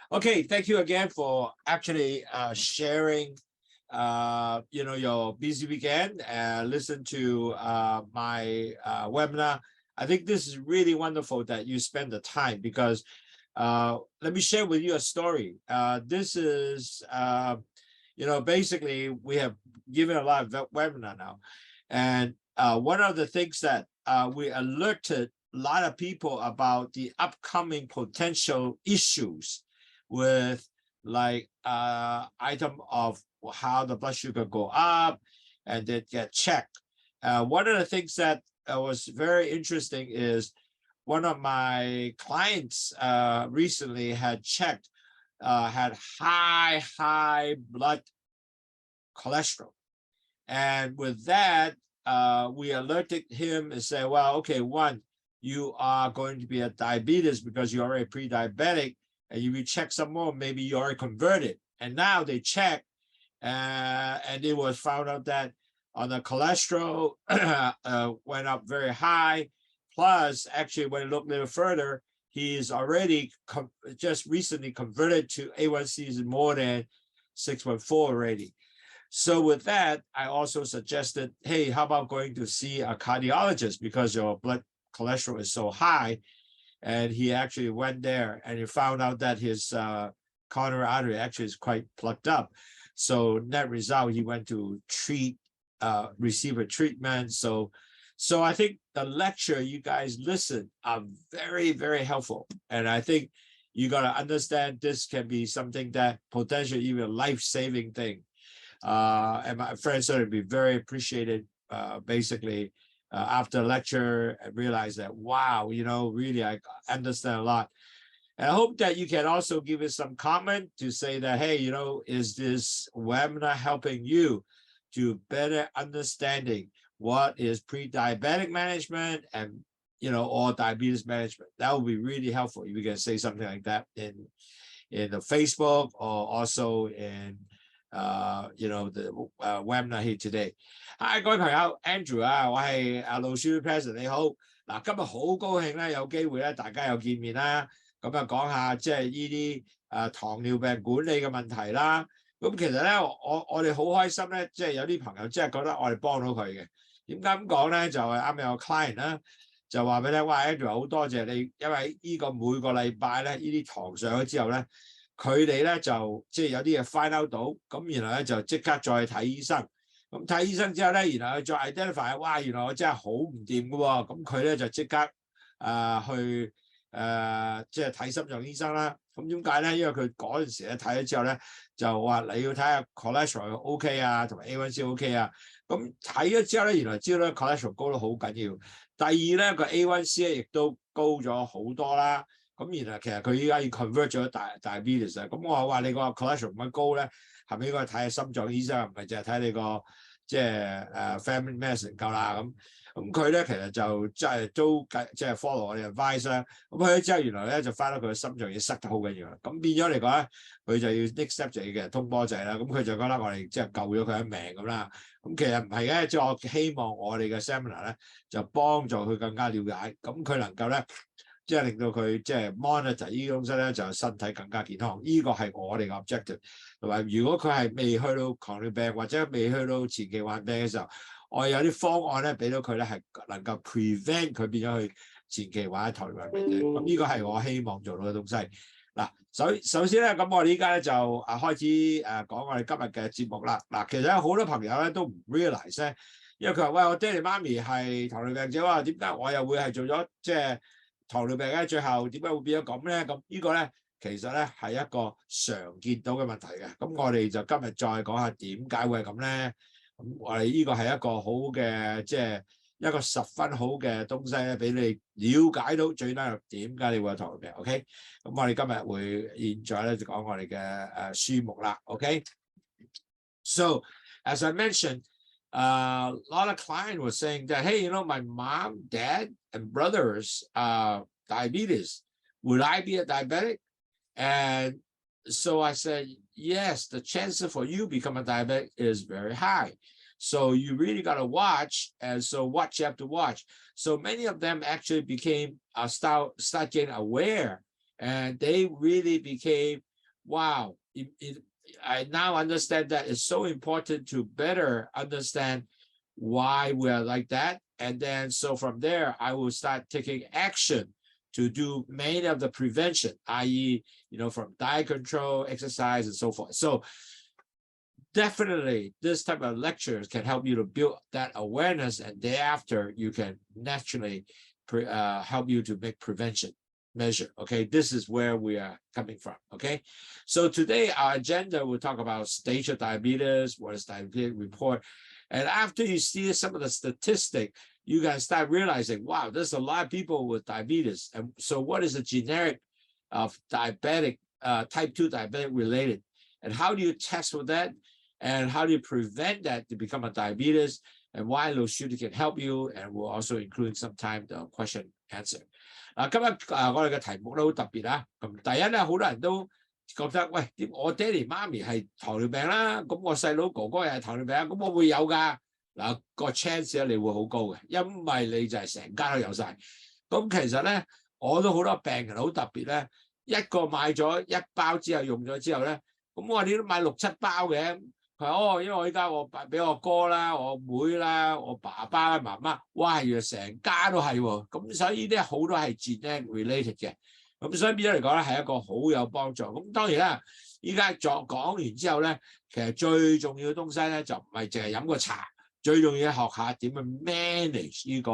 Okay, thank you again for actually sharing your busy weekend and listen to my webinar. I think this is really wonderful that you spend the time because let me share with you a story. This is basically we have given a lot of webinar now, and one of the things that we alerted a lot of people about the upcoming potential issues with like item of how the blood sugar go up and then get checked. One of the things that was very interesting is one of my clients recently had checked, had high blood cholesterol. And with that, we alerted him and said, well, okay, one, you are going to be a diabetes because you're already pre-diabetic, and you check some more, maybe you already converted. And now they check, and it was found out that on the cholesterol went up very high. Plus, actually, when you look a little further, he's already just recently converted to A1C is more than 6.4 already. So with that, I also suggested, hey, how about going to see a cardiologist because your blood cholesterol is so high. And he actually went there and he found out that his coronary artery actually is quite plugged up. So net result, he went to receive a treatment. So I think the lecture you guys listen are very, very helpful. And I think you got to understand this can be something that potentially even a life-saving thing. And my friends would be very appreciated, basically, after lecture and realize that, wow, really, I understand a lot. And I hope that you can also give us some comment to say that, hey, is this webinar helping you to better understanding what is pre-diabetic management and, or diabetes management? That would be really helpful if you can say something like that in the Facebook or also in the webinar here today。各位朋友 ，Andrew 啊，我係LOWSUTEA President，你好。嗱，今日好高興咧，有機會咧，大家又見面啦。咁啊，講下即係呢啲糖尿病管理嘅問題啦。咁其實咧，我哋好開心咧，即係有啲朋友即係覺得我哋幫到佢嘅。點解咁講咧？就係啱有個 client 啦，就話俾你聽，哇 ，Andrew 好多謝你，因為呢個每個禮拜咧，呢啲堂上咗之後咧。佢哋咧就即係有啲嘢 find out 到，咁然後咧就即刻再睇醫生。咁睇醫生之後咧，然後佢再 identify， 哇，原來我真係好唔掂嘅喎。咁佢咧就即刻去即係睇心臟醫生啦。咁點解咧？因為佢嗰陣時咧睇咗之後咧，就話你要睇下 cholesterol OK 啊，同埋 A1C OK 啊。咁睇咗之後咧，原來知道咧 cholesterol 高得好緊要。第二咧個 A1C 咧亦都高咗好多啦。咁然後其實佢依家要 convert 咗diabetes 啊，咁我話你個 cholesterol 咁高咧，係咪應該睇下心臟醫生，唔係淨係睇你個即係family medicine 夠啦咁。咁佢咧其實就即係都即係 follow 我哋 advice 啦。咁去咗之後，原來咧就翻到佢嘅心臟嘢塞得好緊要啦。咁變咗嚟講咧，佢就要 next step 就要嘅通波仔啦。咁佢就覺得我哋即係救咗佢一命咁啦。咁其實唔係嘅，即係我希望我哋嘅 seminar 咧就幫助佢更加了解，咁佢能夠咧。即係令到佢即係 monitor 呢啲東西咧，就身體更加健康。呢個係我哋嘅 objective。同埋，如果佢係未去到糖尿病或者未去到前期患病嘅時候，我有啲方案咧俾到佢咧係能夠 prevent 佢變咗去前期或者糖尿病嘅。咁呢個係我希望做到嘅東西。嗱，首先咧，咁我哋依家咧就開始講我哋今日嘅節目啦。嗱，其實有好多朋友咧都唔 realize 咧，因為佢話喂，我爹哋媽咪係糖尿病者喎，點解我又會係做咗即係糖尿病咧，最後點解會變咗咁咧？咁呢個咧，其實咧係一個常見到嘅問題嘅。咁我哋就今日再講下點解會係咁咧。咁我哋呢個係一個好嘅，即係一個十分好嘅東西咧，俾你了解到最緊點解你會有糖尿病。OK， 咁我哋今日會現在咧就講我哋嘅書目啦。OK，so as I mentioned. A lot of clients were saying that, hey, my mom, dad, and brothers diabetes. Would I be a diabetic? And so I said, yes, the chances for you become a diabetic is very high. So you really got to watch. And so what you have to watch. So many of them actually became start getting aware, and they really became wow, I now understand that it's so important to better understand why we're like that. And then so from there, I will start taking action to do many of the prevention, i.e., from diet control, exercise, and so forth. So definitely this type of lectures can help you to build that awareness, and thereafter you can naturally help you to make prevention measure. Okay, this is where we are coming from. Okay, so today our agenda will talk about stage of diabetes, what is diabetes report, and after you see some of the statistic, you can start realizing, wow, there's a lot of people with diabetes. And so what is the generic of diabetic, type 2 diabetic related, and how do you test for that, and how do you prevent that to become a diabetes, and why LOWSUTEA can help you, and we'll also include some time the question answer. 今日我哋嘅題目咧好特別啊。咁第一咧，好多人都覺得喂，我爹哋媽咪係糖尿病啦，咁我細佬哥哥又係糖尿病，咁我會有㗎。嗱，個 chance 咧你會好高嘅，因為你就係成家都有晒。咁其實咧，我都好多病人好特別咧，一個買咗1包之後用咗之後咧，咁我話你都買6、7包嘅。佢話哦，因為我依家我俾我哥啦、我妹啦、我爸爸啦、媽媽，哇，原來成家都係喎。咁所以呢啲好多係 genetic related 嘅。咁所以變咗嚟講咧，係一個好有幫助。咁當然啦，依家講完之後咧，其實最重要嘅東西咧就唔係淨係飲個茶，最重要學下點去 manage 呢個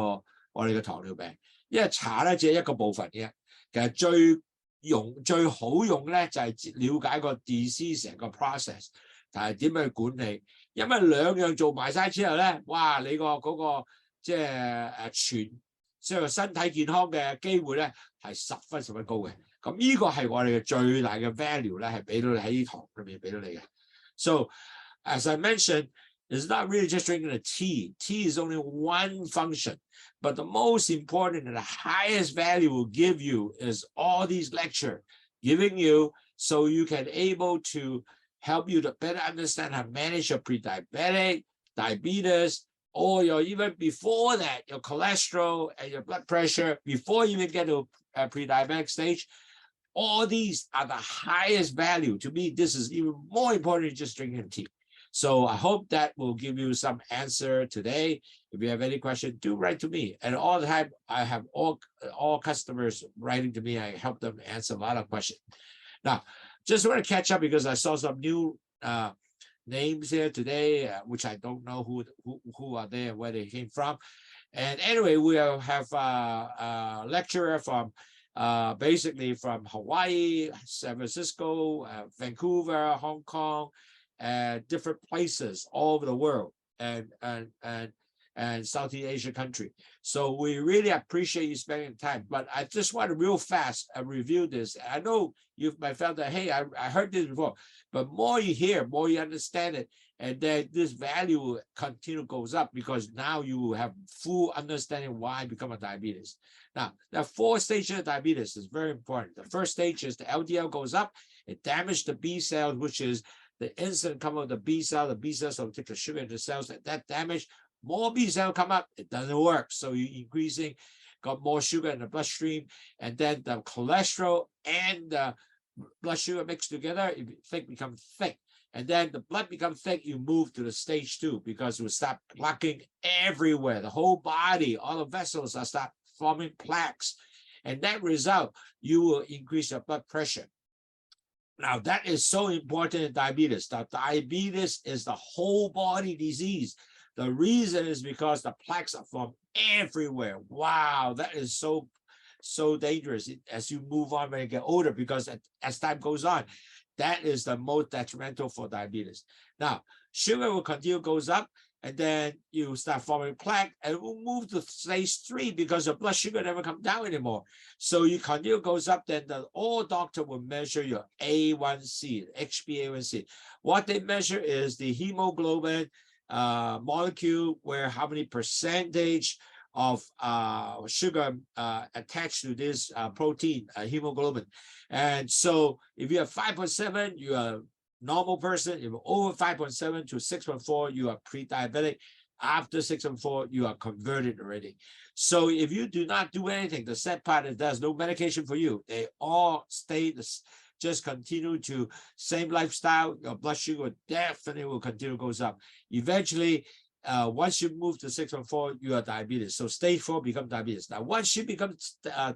我哋嘅糖尿病。因為茶咧只係一個部分嘅，其實最好用咧就係了解個 disease 成個 process。但係點樣去管理？因為兩樣做埋晒之後咧，哇！你嗰個即係即係身體健康嘅機會咧係十分高嘅。咁呢個係我哋嘅最大嘅 value 咧，係俾到你喺呢堂裏面俾到你嘅。So as I mentioned, it's not really just drinking a tea. Tea is only one function, but the most important and the highest value will give you is all these lecture giving you so you can able to help you to better understand how to manage your pre-diabetic, diabetes, or your even before that, your cholesterol and your blood pressure, before you even get to a pre-diabetic stage. All these are the highest value. To me, this is even more important than just drinking tea. So I hope that will give you some answer today. If you have any question, do write to me. And all the time, I have all customers writing to me. I help them answer a lot of questions. Now, just want to catch up because I saw some new names here today, which I don't know who are they and where they came from. And anyway, we have a lecturer from basically from Hawaii, San Francisco, Vancouver, Hong Kong, and different places all over the world, and Southeast Asia country. So we really appreciate you spending time. But I just want to real fast review this. I know you might felt that, hey, I heard this before, but more you hear, more you understand it, and then this value continue goes up because now you have full understanding why become a diabetes. Now, the 4 stages of diabetes is very important. The first stage is the LDL goes up, it damages the B cells, which is the insulin come out of the B cells will take the sugar into the cells, that damage. More B cells come up, it doesn't work. So you're increasing, got more sugar in the bloodstream, and then the cholesterol and the blood sugar mixed together, it become thick. And then the blood becomes thick, you move to the stage 2 because it will start plaquing everywhere. The whole body, all the vessels are start forming plaques. And that result, you will increase your blood pressure. Now, that is so important in diabetes. Now, diabetes is the whole body disease. The reason is because the plaques are formed everywhere. Wow, that is so dangerous as you move on when you get older, because as time goes on, that is the most detrimental for diabetes. Now, sugar will continue goes up, and then you start forming plaque, and it will move to stage 3 because your blood sugar never come down anymore. So you continue goes up, then all doctor will measure your A1C, HbA1c. What they measure is the hemoglobin molecule, where how many percentage of sugar attached to this protein, hemoglobin. And so if you have 5.7, you are a normal person. If you're over 5.7 to 6.4, you are pre-diabetic. After 6.4, you are converted already. So if you do not do anything, the sad part is there's no medication for you. They all stay just continue to same lifestyle, your blood sugar definitely will continue goes up. Eventually, once you move to 6.4, you are diabetes. So stage 4 become diabetes. Now, once you become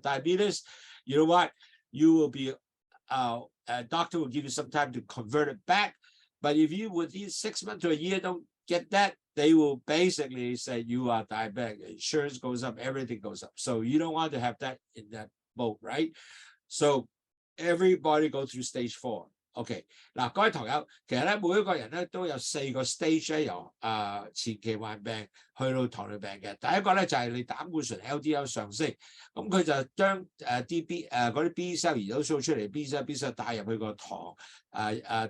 diabetes, you know what? You will be, a doctor will give you some time to convert it back. But if you within 6 months to a year don't get that, they will basically say you are diabetic. Insurance goes up, everything goes up. So you don't want to have that in that boat, right? So everybody go through stage 4. OK， 嗱，各位堂友，其實咧每一個人咧都有4個 stage 咧，由前期患病去到糖尿病嘅。第一個咧就係你膽固醇 LDL 上升，咁佢就將嗰啲 B cell 胰島素出嚟 ，B cell 帶入去個糖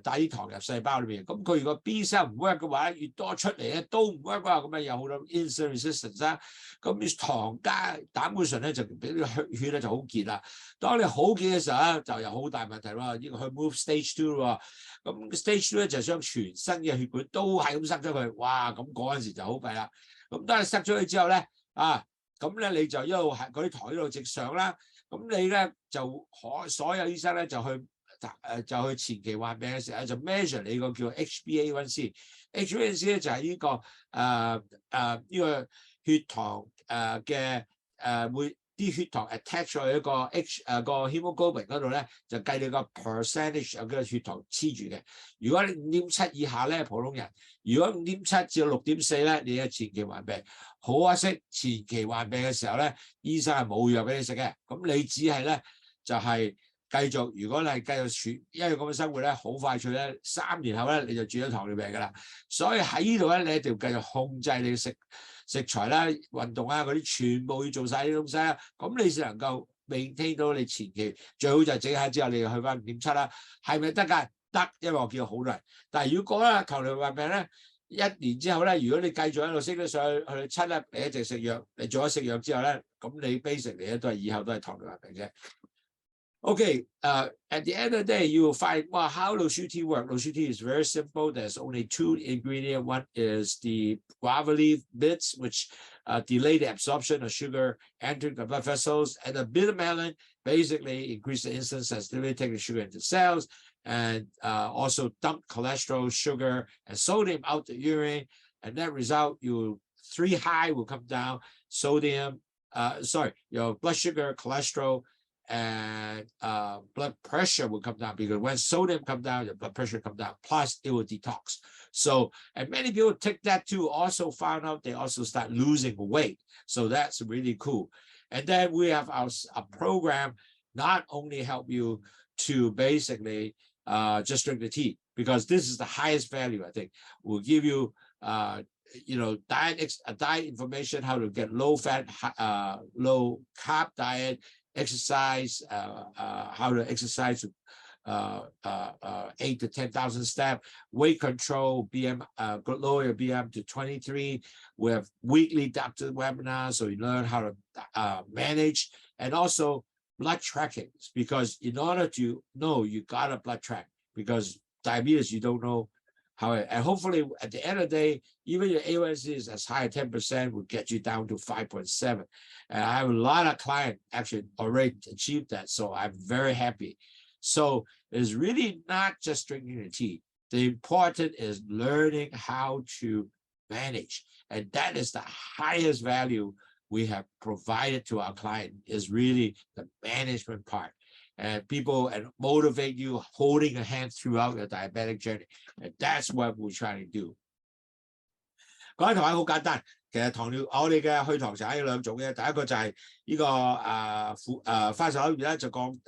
帶啲糖入細胞裏邊。咁佢如果 B cell 唔 work 嘅話，越多出嚟咧都唔 work 啊，咁啊有好多 insulin resistance 啦。咁糖加膽固醇咧就俾啲血咧就好結啦。當你好結嘅時候咧，就有好大問題咯。呢個去 move stage 2喎，咁 stage 2咧就將全身嘅血管都係咁塞咗佢，哇！咁嗰陣時就好弊啦。咁當你塞咗佢之後咧，咁咧你就一路係嗰啲糖一路直上啦。咁你咧就所有醫生咧就去前期患病嘅時候就 measure 你個叫 HbA1c。HbA1c 咧就係呢個呢個血糖嘅會啲血糖 attach 咗一個個 hemoglobin 嗰度咧，就計你個 percentage 有幾個血糖黐住嘅。如果你5.7以下咧，普通人；如果5.7至到6.4咧，你係前期患病。好可惜，前期患病嘅時候咧，醫生係冇藥俾你食嘅。咁你只係咧就係繼續，如果你係繼續因為咁嘅生活咧，好快脆咧，3年後咧你就轉咗糖尿病㗎啦。所以喺呢度咧，你一定要繼續控制你嘅食材啦、運動啊嗰啲，全部要做晒啲東西啦。咁你先能夠maintain到你前期，最好就係整下之後你就去翻5.7啦。係咪得㗎？得，因為我見到好多人。但係如果咧糖尿病咧，1年之後咧，如果你繼續喺度升得上去7咧，你一直食藥，你做咗食藥之後咧，咁你 basically 咧都係以後都係糖尿病啫。Okay, at the end of the day, you will find, well, how LOWSUTEA work. LOWSUTEA is very simple. There's only 2 ingredients. One is the guava leaf bits, which delay the absorption of sugar entering the blood vessels. And the bitter melon basically increase the insulin sensitivity, take the sugar into cells, and also dump cholesterol, sugar, and sodium out the urine. And that result, your 3 high will come down, sodium, your blood sugar, cholesterol, and blood pressure will come down, because when sodium comes down, your blood pressure comes down, plus it will detox. So, and many people take that too, also found out they also start losing weight. So that's really cool. And then we have a program not only help you to basically just drink the tea, because this is the highest value, I think. We'll give you diet information, how to get low fat, low carb diet, exercise, how to exercise 8 to 10,000 steps, weight control, lower your BM to 23. We have weekly doctor webinars, so you learn how to manage, and also blood tracking, because in order to know, you got to blood track, because diabetes, you don't know how it, and hopefully at the end of the day, even your A1C is as high as 10% will get you down to 5.7. And I have a lot of clients actually already achieved that. So I'm very happy. So it's really not just drinking the tea. The important is learning how to manage. And that is the highest value we have provided to our client, is really the management part. And people and motivate you, holding a hand throughout your diabetic journey. And that's what we're trying to do. 各位同學好簡單，其實糖尿我哋嘅去糖茶有2種嘅，第一個就係呢個番薯口入邊咧就講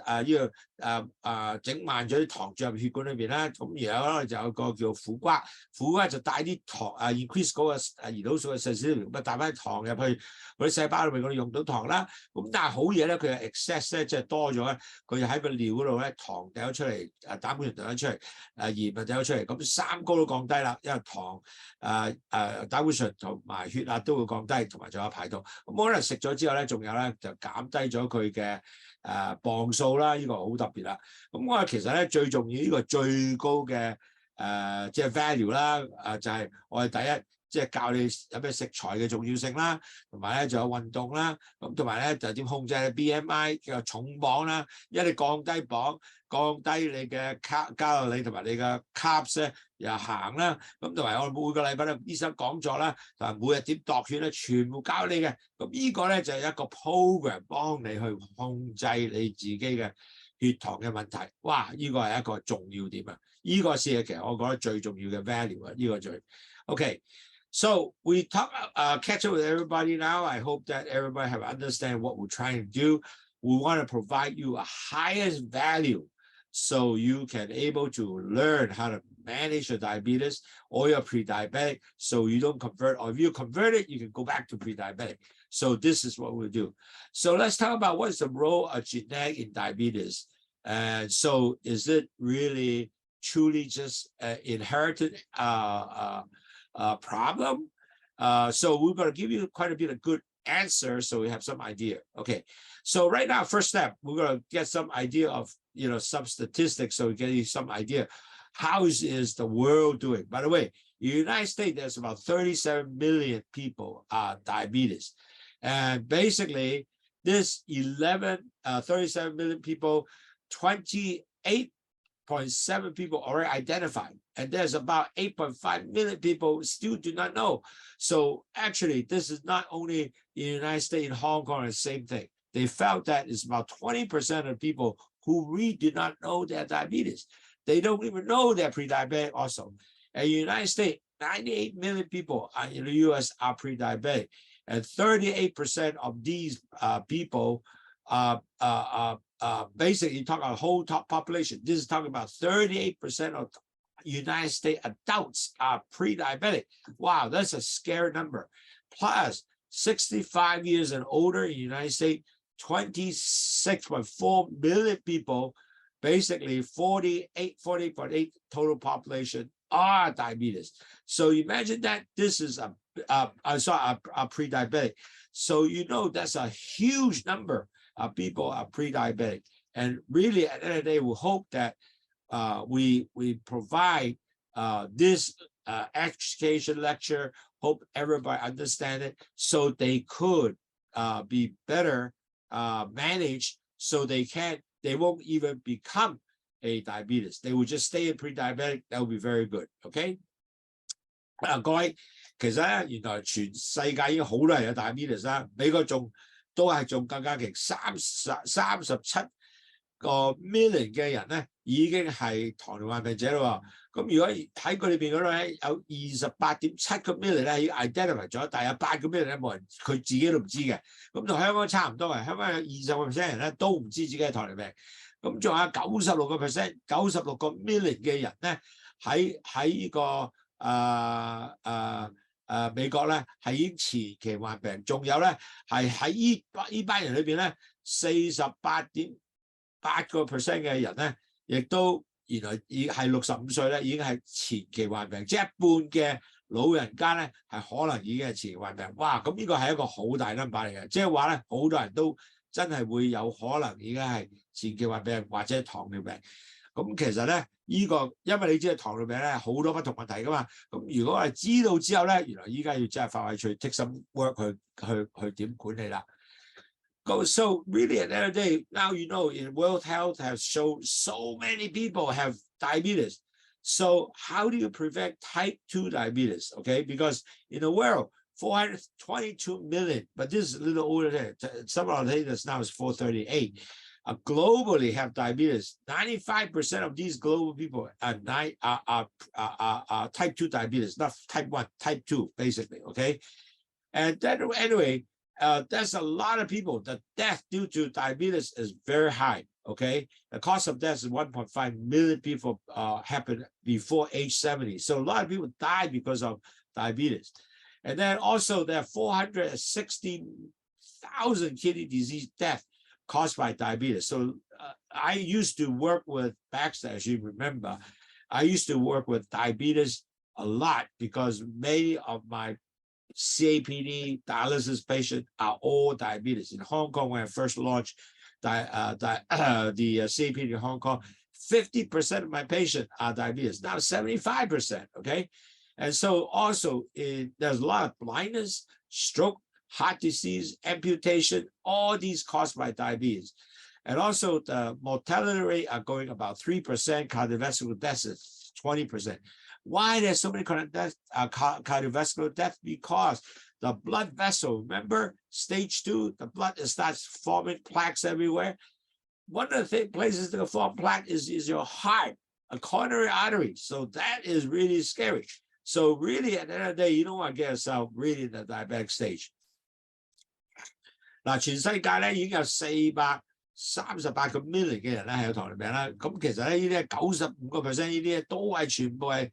整慢咗啲糖進入血管裏邊啦，咁然後咧就有個叫苦瓜，苦瓜就帶啲糖increase 嗰個胰島素嘅sensitivity，咁帶翻糖入去嗰啲細胞裏邊，我哋用到糖啦。咁但係好嘢咧，佢係 excess 咧，即係多咗咧，佢就喺個尿嗰度咧，糖掉咗出嚟，膽固醇掉咗出嚟，鹽分掉咗出嚟，咁3高都降低啦，因為糖膽固醇同埋血壓都會降低，同埋仲有排毒。咁可能食咗之後咧，仲有咧就減低咗佢嘅磅數啦，呢個好特別啦。咁我其實咧最重要呢個最高嘅即係 value 啦，就係我哋第一即係教你有咩食材嘅重要性啦，同埋咧仲有運動啦，咁同埋咧就點控制 BMI 嘅重磅啦，因為你降低磅，降低你嘅卡路里同埋你嘅 carbs 咧又行啦，咁同埋我每個禮拜咧醫生講座啦，同埋每日點度血咧全部教你嘅，咁呢個咧就係一個 program 幫你去控制你自己嘅血糖嘅問題，哇！呢個係一個重要點啊！呢個先係其實我覺得最重要嘅 value 啊！呢個最 OK。So we talk, catch up with everybody now. I hope that everybody have understand what we're trying to do. We want to provide you a highest value so you can able to learn how to manage your diabetes or your pre-diabetic so you don't convert, or if you convert it, you can go back to pre-diabetic. So this is what we'll do. So let's talk about what is the role of genetic in diabetes. And so is it really truly just inherited problem? So we're going to give you quite a bit of good answer so we have some idea. Okay, so right now, first step, we're going to get some idea of, some statistics so we get you some idea how is the world doing. By the way, in the United States, there's about 37 million people diabetes. And basically, this 37 million people, 28.7 people already identified, and there's about 8.5 million people still do not know. So actually, this is not only in the United States, in Hong Kong, the same thing. They found that it's about 20% of people who really did not know their diabetes. They don't even know they're pre-diabetic also. And in the United States, 98 million people in the US are pre-diabetic, and 38% of these people basically talk about the whole top population. This is talking about 38% of United States adults are pre-diabetic. Wow, that's a scary number. Plus 65 years and older in the United States, 26.4 million people, basically 40.8 total population are diabetes. So imagine that this is a pre-diabetic. So that's a huge number of people are pre-diabetic. And really, at the end of the day, we hope that we provide this education lecture, hope everybody understand it, so they could be better managed, so they won't even become a diabetes. They will just stay in pre-diabetic. That will be very good. Okay. 各位，其實咧，原來全世界已經好多人有 diabetes 啦，美國都係更加勁，37個 million 嘅人咧已經係糖尿病病者啦。咁如果喺佢裏邊嗰度咧有28.7個 million 咧已經 identify 咗，但係有8個 million 咧冇人佢自己都唔知嘅。咁同香港差唔多嘅，香港有20% 人咧都唔知自己係糖尿病。咁仲有96% 個 million 嘅人咧喺呢個美國咧係已經前期患病，仲有咧係喺呢班人裏邊咧48.8% 嘅人咧，亦都原來係65歲咧已經係前期患病，即係一半嘅老人家咧係可能已經係前期患病。哇！咁呢個係一個好大 number 嚟嘅，即係話咧好多人都真係會有可能已經係前期患病或者糖尿病。咁其實咧因為你知道糖尿病咧好多不同問題噶嘛，咁如果我哋知道之後咧，原來依家要真係快去 take some work 去點管理啦。So really at the end of the day, now in World Health has shown so many people have diabetes. So how do you prevent type 2 diabetes? Okay, because in the world, 422 million, but this is a little older than some of the data now is 438. Globally have diabetes. 95% of these global people are type 2 diabetes, not type 1, type 2, basically. Okay, and then anyway, there's a lot of people. The death due to diabetes is very high. Okay, the cost of death is 1.5 million people happen before age 70. So a lot of people die because of diabetes. And then also there are 460,000 kidney disease deaths caused by diabetes. So I used to work with Baxter, as you remember. I used to work with diabetes a lot because many of my CAPD dialysis patients are all diabetes. In Hong Kong, when I first launched the CAPD in Hong Kong, 50% of my patients are diabetes. Now 75%, okay? And so also there's a lot of blindness, stroke, heart disease, amputation, all these caused by diabetes. And also the mortality rate are going about 3%, cardiovascular deaths is 20%. Why there's so many cardiovascular deaths? Because the blood vessel, remember stage 2, the blood starts forming plaques everywhere. One of the places that form plaque is your heart, a coronary artery. So that is really scary. So really at the end of the day, you don't want to get yourself really in the diabetic stage. 嗱，全世界咧已經有438個 million 嘅人咧係有糖尿病啦。咁其實咧呢啲係95%呢啲咧都係全部係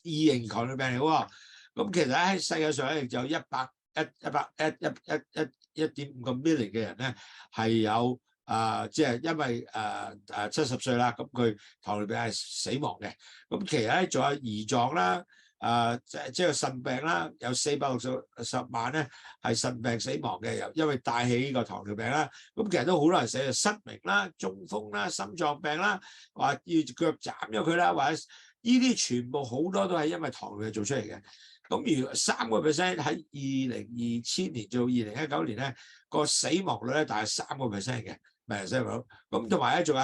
2型糖尿病嚟喎。咁其實喺世界上咧就有1.5個 million 嘅人咧係有即係因為70歲啦，咁佢糖尿病係死亡嘅。咁其實咧仲有胰臟啦。即係腎病啦，有460萬咧係腎病死亡嘅，因為帶起呢個糖尿病啦。咁其實都好多人死，失明啦、中風啦、心臟病啦，話要腳斬咗佢啦，或者呢啲全部好多都係因為糖尿病做出嚟嘅。咁如3% 喺2020年到2019年咧，個死亡率咧大概3% 嘅病人死亡率。咁同埋咧仲有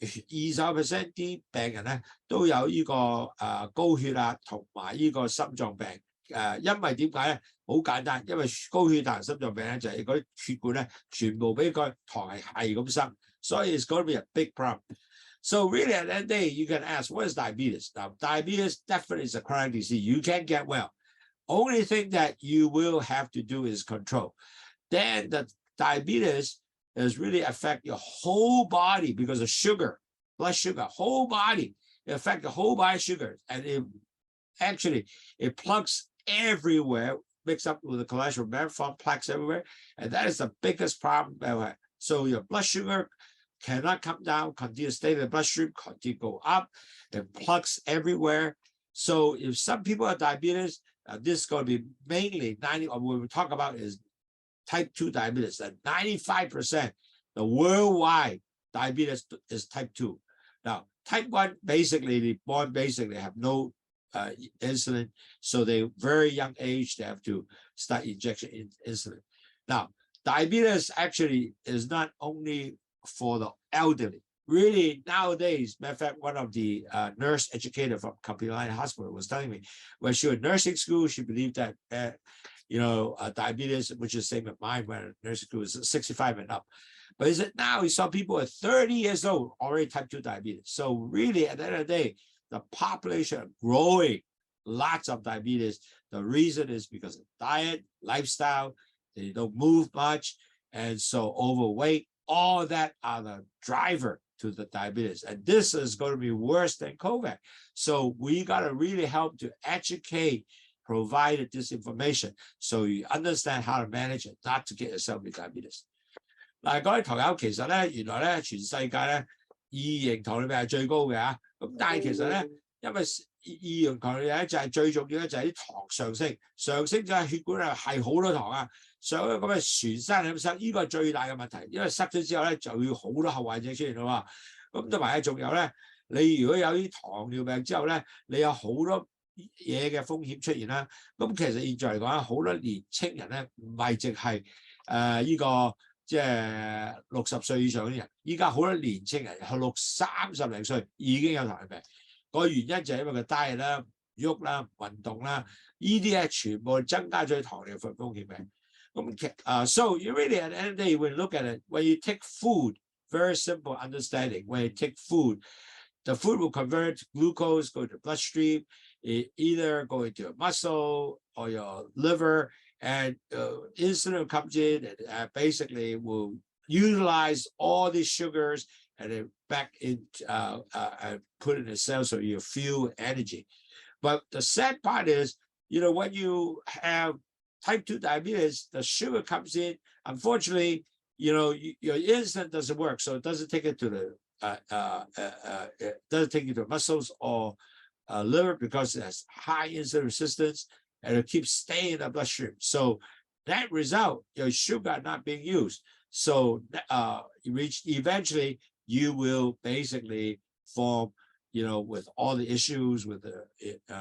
20% 啲病人咧都有呢個高血壓同埋呢個心臟病。因為點解咧？好簡單，因為高血壓、心臟病咧就係嗰啲血管咧全部俾個糖係咁生，所以 it's going to be a big problem. So really at the end of the day, you can ask, what is diabetes? Now, diabetes definitely is a chronic disease. You can get well. Only thing that you will have to do is control. Then the diabetes is really affect your whole body because of sugar, blood sugar, whole body. It affects the whole body sugar. And it plugs everywhere, mixed up with the cholesterol, form plaques everywhere. And that is the biggest problem ever. So your blood sugar cannot come down, continue to stay in the bloodstream, continue to go up. It plugs everywhere. So if some people have diabetes, this is going to be mainly 90, or what we talk about is type 2 diabetes. And 95% the worldwide diabetes is type 2. Now, type 1, basically, they born basically have no insulin. So they very young age, they have to start injection insulin. Now, diabetes actually is not only for the elderly. Really, nowadays, matter of fact, one of the nurse educator from Kapilani Hospital was telling me when she was in nursing school, she believed that diabetes, which is the same as mine when nursing school, is 65 and up. But is it now? We saw people at 30 years old already type 2 diabetes. So really, at the end of the day, the population growing, lots of diabetes. The reason is because of diet, lifestyle, they don't move much, and so overweight. All that are the driver to the diabetes. And this is going to be worse than COVID. So we got to really help to educate, provide this information so you understand how to manage it, not to get yourself with diabetes. 嗱，講起糖友，其實咧，原來咧，全世界咧2型糖尿病係最高嘅嚇。咁但係其實咧，因為2型糖尿病咧就係最重要咧，就係啲糖上升，上升咗血管係好多糖啊。上咗咁嘅全身咁塞，呢個係最大嘅問題，因為塞咗之後咧就要好多後遺症出現啦嘛。咁同埋咧，仲有咧，你如果有啲糖尿病之後咧，你有好多嘢嘅風險出現啦。咁其實現在嚟講，好多年青人咧唔係淨係呢個即係60歲以上嗰啲人，依家好多年青人係30零歲已經有糖尿病。個原因就係因為個 diet 啦、喐啦、運動啦，呢啲咧全部增加咗糖尿病風險嘅。So you really at the end of the day, when you look at it, when you take food, very simple understanding. When you take food, the food will convert glucose, go to the bloodstream, either go into your muscle or your liver, and insulin comes in and basically will utilize all these sugars and then back in and put it in the cell so you feel energy. But the sad part is, when you have type 2 diabetes, the sugar comes in. Unfortunately, your insulin doesn't work, so it doesn't take it to the muscles or liver because it has high insulin resistance, and it keeps staying in the bloodstream. So that result, your sugar not being used. So eventually you will basically form with all the issues with the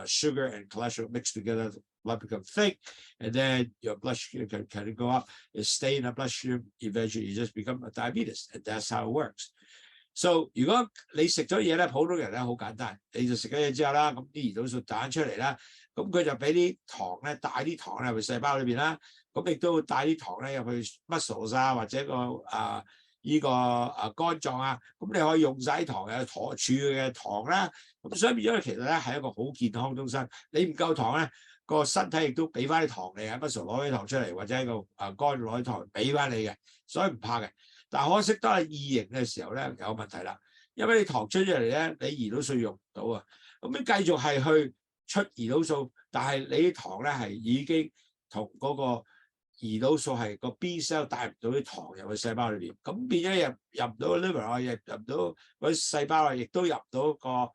sugar and cholesterol mixed together, the blood becomes thick, and then your blood sugar can go up. It stay in the bloodstream. Eventually, you just become a diabetes, and that's how it works. So 如果你食咗嘢咧，普通人咧好簡單，你就食咗嘢之後啦，咁啲胰島素彈出嚟啦，咁佢就俾啲糖咧，帶啲糖入去細胞裏邊啦，咁亦都會帶啲糖咧入去 muscles 啊，或者肝臟啊，咁你可以用晒啲糖嘅儲嘅糖啦，咁所以變咗其實咧係一個好健康東西。你唔夠糖咧，個身體亦都俾翻啲糖你喺 muscle 攞啲糖出嚟，或者喺個肝攞啲糖俾翻你嘅，所以唔怕嘅。但係可惜當係異形嘅時候咧有問題啦，因為你糖出咗嚟咧，你胰島素用唔到啊，咁你繼續係去出胰島素，但係你啲糖咧係已經同嗰個胰島素係個 B cell 帶唔到啲糖入去細胞裏邊，咁變咗入唔到 liver 啊，入唔到嗰啲細胞啊，亦都入唔到嗰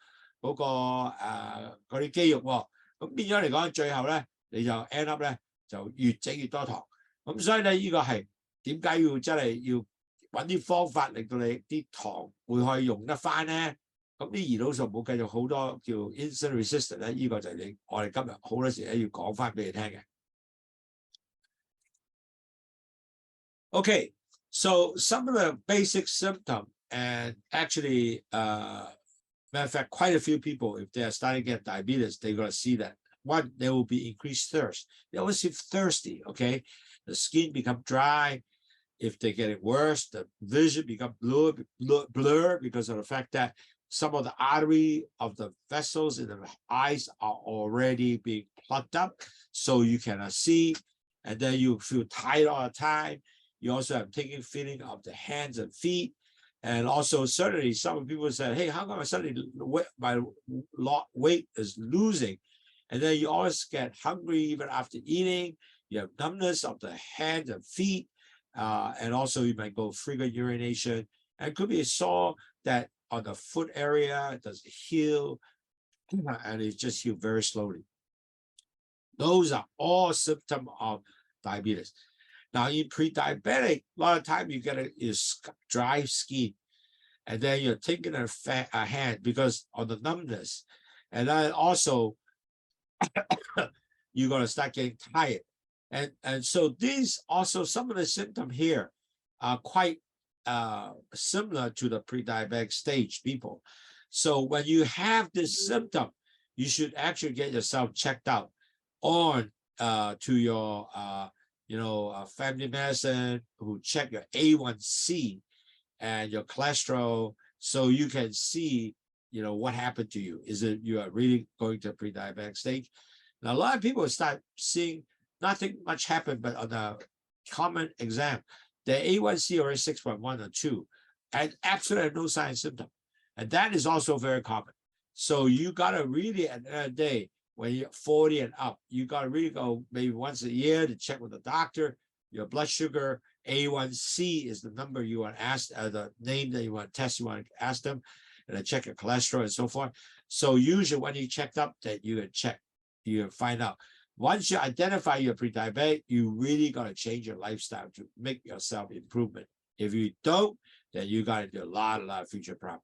啲肌肉喎，咁變咗嚟講，最後咧你就 end up 咧就越整越多糖，咁所以咧呢個係點解要真係要揾啲方法令到你啲糖會可以用得翻咧？咁啲胰島素冇繼續好多叫 insulin resistant 咧，呢個就係我哋今日好多時咧要講翻俾你聽嘅。Okay, so some of the basic symptoms, and actually, matter of fact, quite a few people, if they are starting to get diabetes, they're going to see that. One, there will be increased thirst. They always feel thirsty, okay? The skin become dry. If they get it worse, the vision become blur because of the fact that some of the artery of the vessels in the eyes are already being plugged up, so you cannot see, and then you feel tired all the time. You also have taking feeling of the hands and feet. And also certainly some people said, hey, how come I suddenly my weight is losing? And then you always get hungry even after eating. You have numbness of the hands and feet. And also you might go frequent urination. And it could be a sore that on the foot area, it doesn't heal. And it just heals very slowly. Those are all symptoms of diabetes. Now, in pre-diabetic, a lot of time you get is dry skin, and then you're taking a hand because of the numbness, and then also you're going to start getting tired, and so these also some of the symptoms here are quite similar to the pre-diabetic stage people. So when you have this symptom, you should actually get yourself checked out on to your family medicine who check your A1C and your cholesterol, so you can see, what happened to you. Is it you are really going to a pre-diabetic stage? Now, a lot of people start seeing nothing much happen, but on a common exam, the A1C already 6.1 or 2, and absolutely no sign and symptom. And that is also very common. So you gotta really, at the end of the day, when you're 40 and up, you got to really go maybe once a year to check with the doctor. Your blood sugar, A1C is the number you want to ask, the name that you want to test, you want to ask them, and then check your cholesterol and so forth. So usually when you checked up, that you can check, you can find out. Once you identify you're pre-diabetic, you really got to change your lifestyle to make yourself improvement. If you don't, then you got to do a lot of future problems.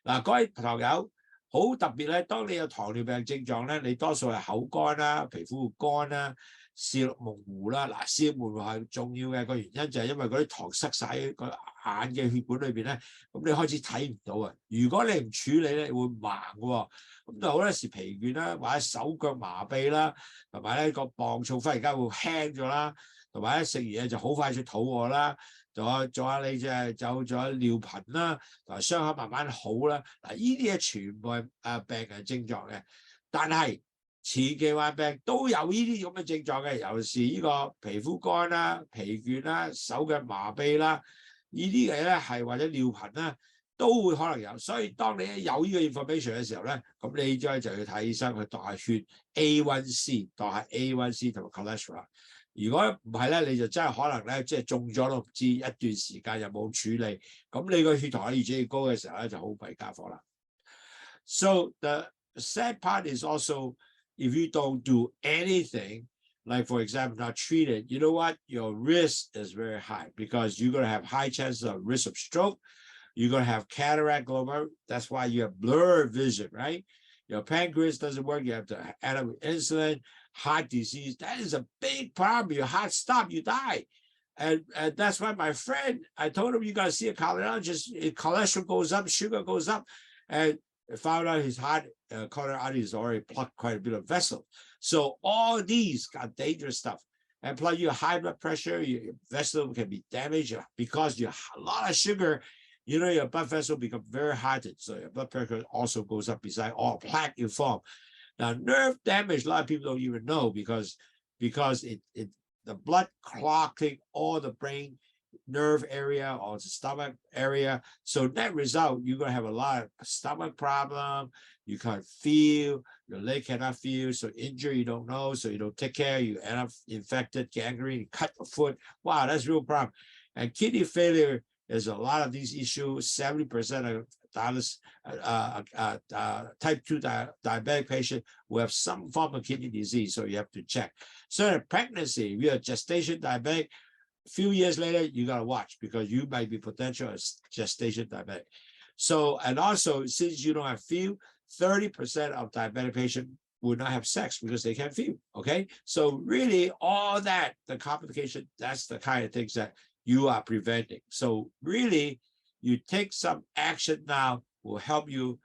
嗱，各位朋友。好特別咧，當你有糖尿病症狀咧，你多數係口乾啦、皮膚會乾啦、視力模糊啦。嗱，視力模糊係重要嘅個原因就係因為嗰啲糖塞晒喺個眼嘅血管裏邊咧，咁你開始睇唔到啊。如果你唔處理咧，會盲嘅喎。咁就好多時疲倦啦，或者手腳麻痹啦，同埋咧個磅數忽然間會輕咗啦，同埋咧食完嘢就好快就肚餓啦。仲有你就係仲有尿頻啦，同埋傷口慢慢好啦。嗱，呢啲嘢全部係病人症狀嘅，但係前期患病都有呢啲咁嘅症狀嘅，尤其是呢個皮膚乾啦、疲倦啦、手腳麻痹啦，呢啲嘢咧係或者尿頻啦，都會可能有。所以當你有呢個 information 嘅時候咧，咁你就要睇醫生去度下血 A1C， 度下 A1C 同埋 cholesterol。如果唔係咧，你就真係可能咧，即係中咗都唔知，一段時間又冇處理，咁你個血糖越嚟越高嘅時候咧，就好弊家伙啦。So the sad part is also if you don't do anything, like for example, not treat it, you know what? Your risk is very high because you're going to have high chances of risk of stroke, You're going to have cataract glaucoma. That's why you have blurred vision, right? Your pancreas doesn't work. You have to add up with insulin, heart disease. That is a big problem. Your heart stops, you die. And that's why my friend, I told him, you got to see a cardiologist. If cholesterol goes up, sugar goes up. And I found out his heart, coronary artery has already plucked quite a bit of vessel. So all these got dangerous stuff. And plus your high blood pressure, your vessel can be damaged because you have a lot of sugar. You know, your blood vessel become very hardened. So your blood pressure also goes up beside all plaque you form. Now, nerve damage, a lot of people don't even know because the blood clotting all the brain nerve area or the stomach area. So net result, you're gonna have a lot of stomach problem. You can't feel, your leg cannot feel, so injury you don't know, so you don't take care, you end up infected, gangrene, cut your foot. Wow, that's a real problem. And kidney failure is a lot of these issues. 70% of type 2 diabetic patient will have some form of kidney disease, so you have to check. So in pregnancy, if you're a gestation diabetic, a few years later, you got to watch because you might be potential as gestation diabetic. So, and also, since you don't have feel, 30% of diabetic patients will not have sex because they can't feel, okay? So really, all that, the complication, that's the kind of things that you are preventing. So really, you take some action now will help you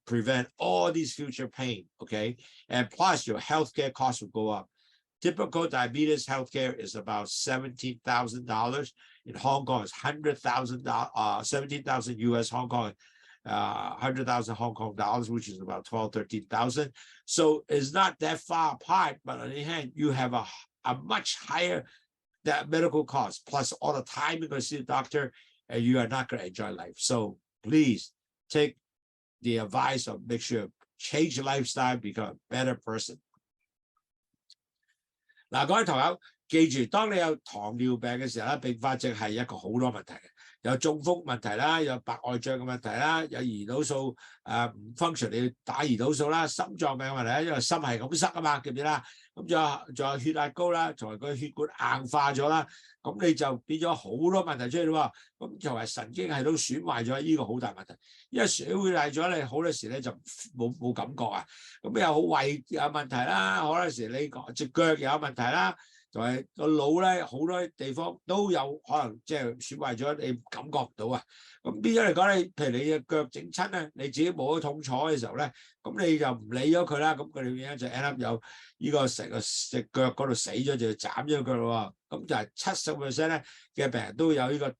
prevent all these future pain, okay? And plus, your healthcare costs will go up. Typical diabetes healthcare is about $17,000. In Hong Kong, it's $100,000, 17,000 US, Hong Kong, 100,000 Hong Kong dollars, which is about 12, 13,000. So it's not that far apart, but on the other hand, you have a much higher medical cost, plus all the time you're going to see the doctor, and you are not going to enjoy life. So please take the advice of make sure change your lifestyle, become a better person. 嗱，各位朋友，記住，當你有糖尿病嘅時候咧，併發症係一個好多問題嘅，有中風問題啦，有白內障嘅問題啦，有胰島素唔 function， 你要打胰島素啦，心臟病問題啦，因為心係咁塞啊嘛，記唔記得啦？咁仲有血壓高啦，同埋個血管硬化咗啦，咁你就變咗好多問題出嚟咯喎。咁同埋神經系統損壞咗，呢個好大問題。因為損壞咗你好多時咧就冇感覺啊。咁又好胃有問題啦，好多時你隻腳又有問題啦。同埋個腦咧，好多地方都有可能即係損壞咗，你感覺唔到啊！咁變咗嚟講，你譬如你嘅腳整親咧，你自己冇咗痛楚嘅時候咧，咁你就唔理咗佢啦，咁佢哋變咗就 end up 有呢個成個隻腳嗰度死咗，就要斬咗佢咯喎。咁就係70%咧嘅病人都有呢個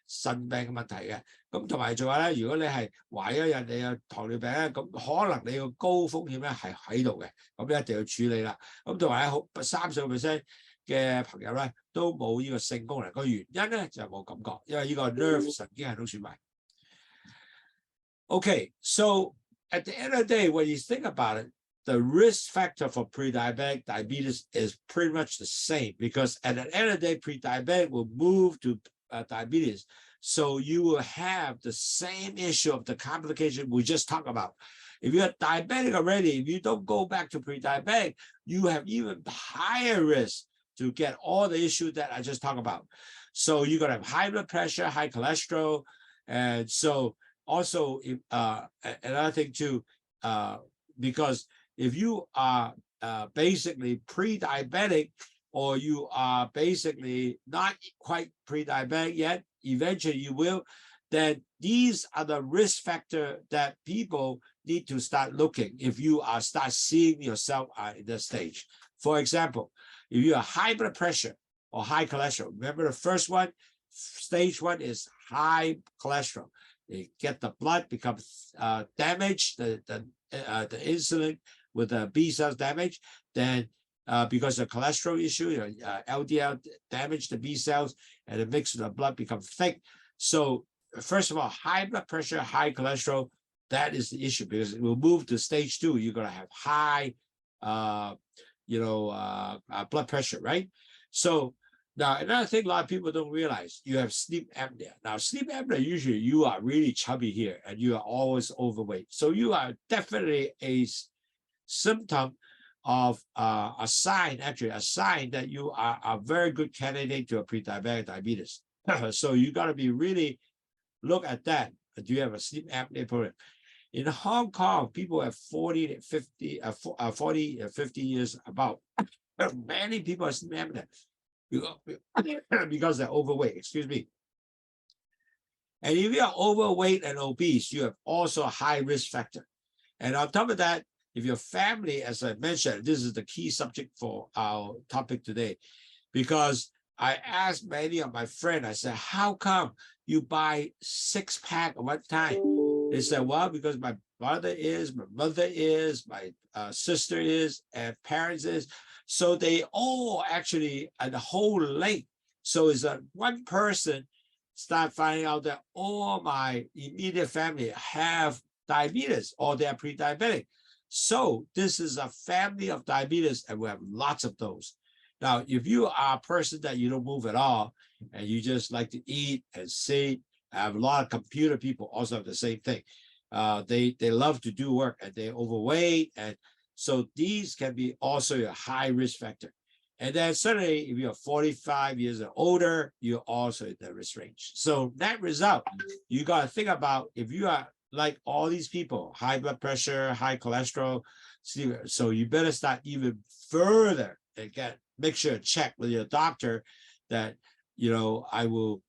腎病嘅問題嘅。咁同埋仲有咧，如果你係懷咗孕，你有糖尿病咧，咁可能你個高風險咧係喺度嘅，咁一定要處理啦。咁同埋30% 嘅朋友咧都冇呢個性功能，個原因咧就係冇感覺，因為呢個 nerve 神經系統損壞。Okay, so at the end of the day, when you think about it, the risk factor for pre-diabetic diabetes is pretty much the same because at the end of the day, pre-diabetic will move to diabetes. So you will have the same issue of the complication we just talked about. If you're diabetic already, if you don't go back to pre-diabetic, you have even higher risk to get all the issues that I just talked about. So you're going to have high blood pressure, high cholesterol. And so also another thing too, because if you are basically pre-diabetic or you are basically not quite pre-diabetic yet, eventually you will, then these are the risk factor that people need to start looking if you start seeing yourself in this stage. For example, if you have high blood pressure or high cholesterol, remember the first one, stage 1 is high cholesterol. You get the blood becomes damaged, the insulin with the B cells damaged, then because of cholesterol issue, LDL damage the B cells, and it makes the blood become thick. So first of all, high blood pressure, high cholesterol, that is the issue because it will move to stage 2. You're going to have high, blood pressure, right? So now another thing a lot of people don't realize, you have sleep apnea. Now sleep apnea, usually you are really chubby here and you are always overweight. So you are definitely a symptom of a sign that you are a very good candidate to a pre-diabetic diabetes. So you got to be really look at that. Do you have a sleep apnea problem? In Hong Kong, people have 40 to 50 years about. Many people are sleep apnea because they're overweight, excuse me. And if you are overweight and obese, you have also a high risk factor. And on top of that, if your family, as I mentioned, this is the key subject for our topic today, because I asked many of my friends, I said, how come you buy 6-pack at one time? They said, well, because my brother is, my mother is, my sister is, and parents is. So they all actually, and the whole link. So it's that one person start finding out that all my immediate family have diabetes or they're pre-diabetic. So this is a family of diabetes, and we have lots of those. Now, if you are a person that you don't move at all, and you just like to eat and sit, I have a lot of computer people also have the same thing. They love to do work and they're overweight, and so these can be also a high risk factor. And then suddenly, if you're 45 years or older, you're also in the risk range. So that result, you got to think about if you are like all these people, high blood pressure, high cholesterol, so you better start even further and make sure check with your doctor that, I will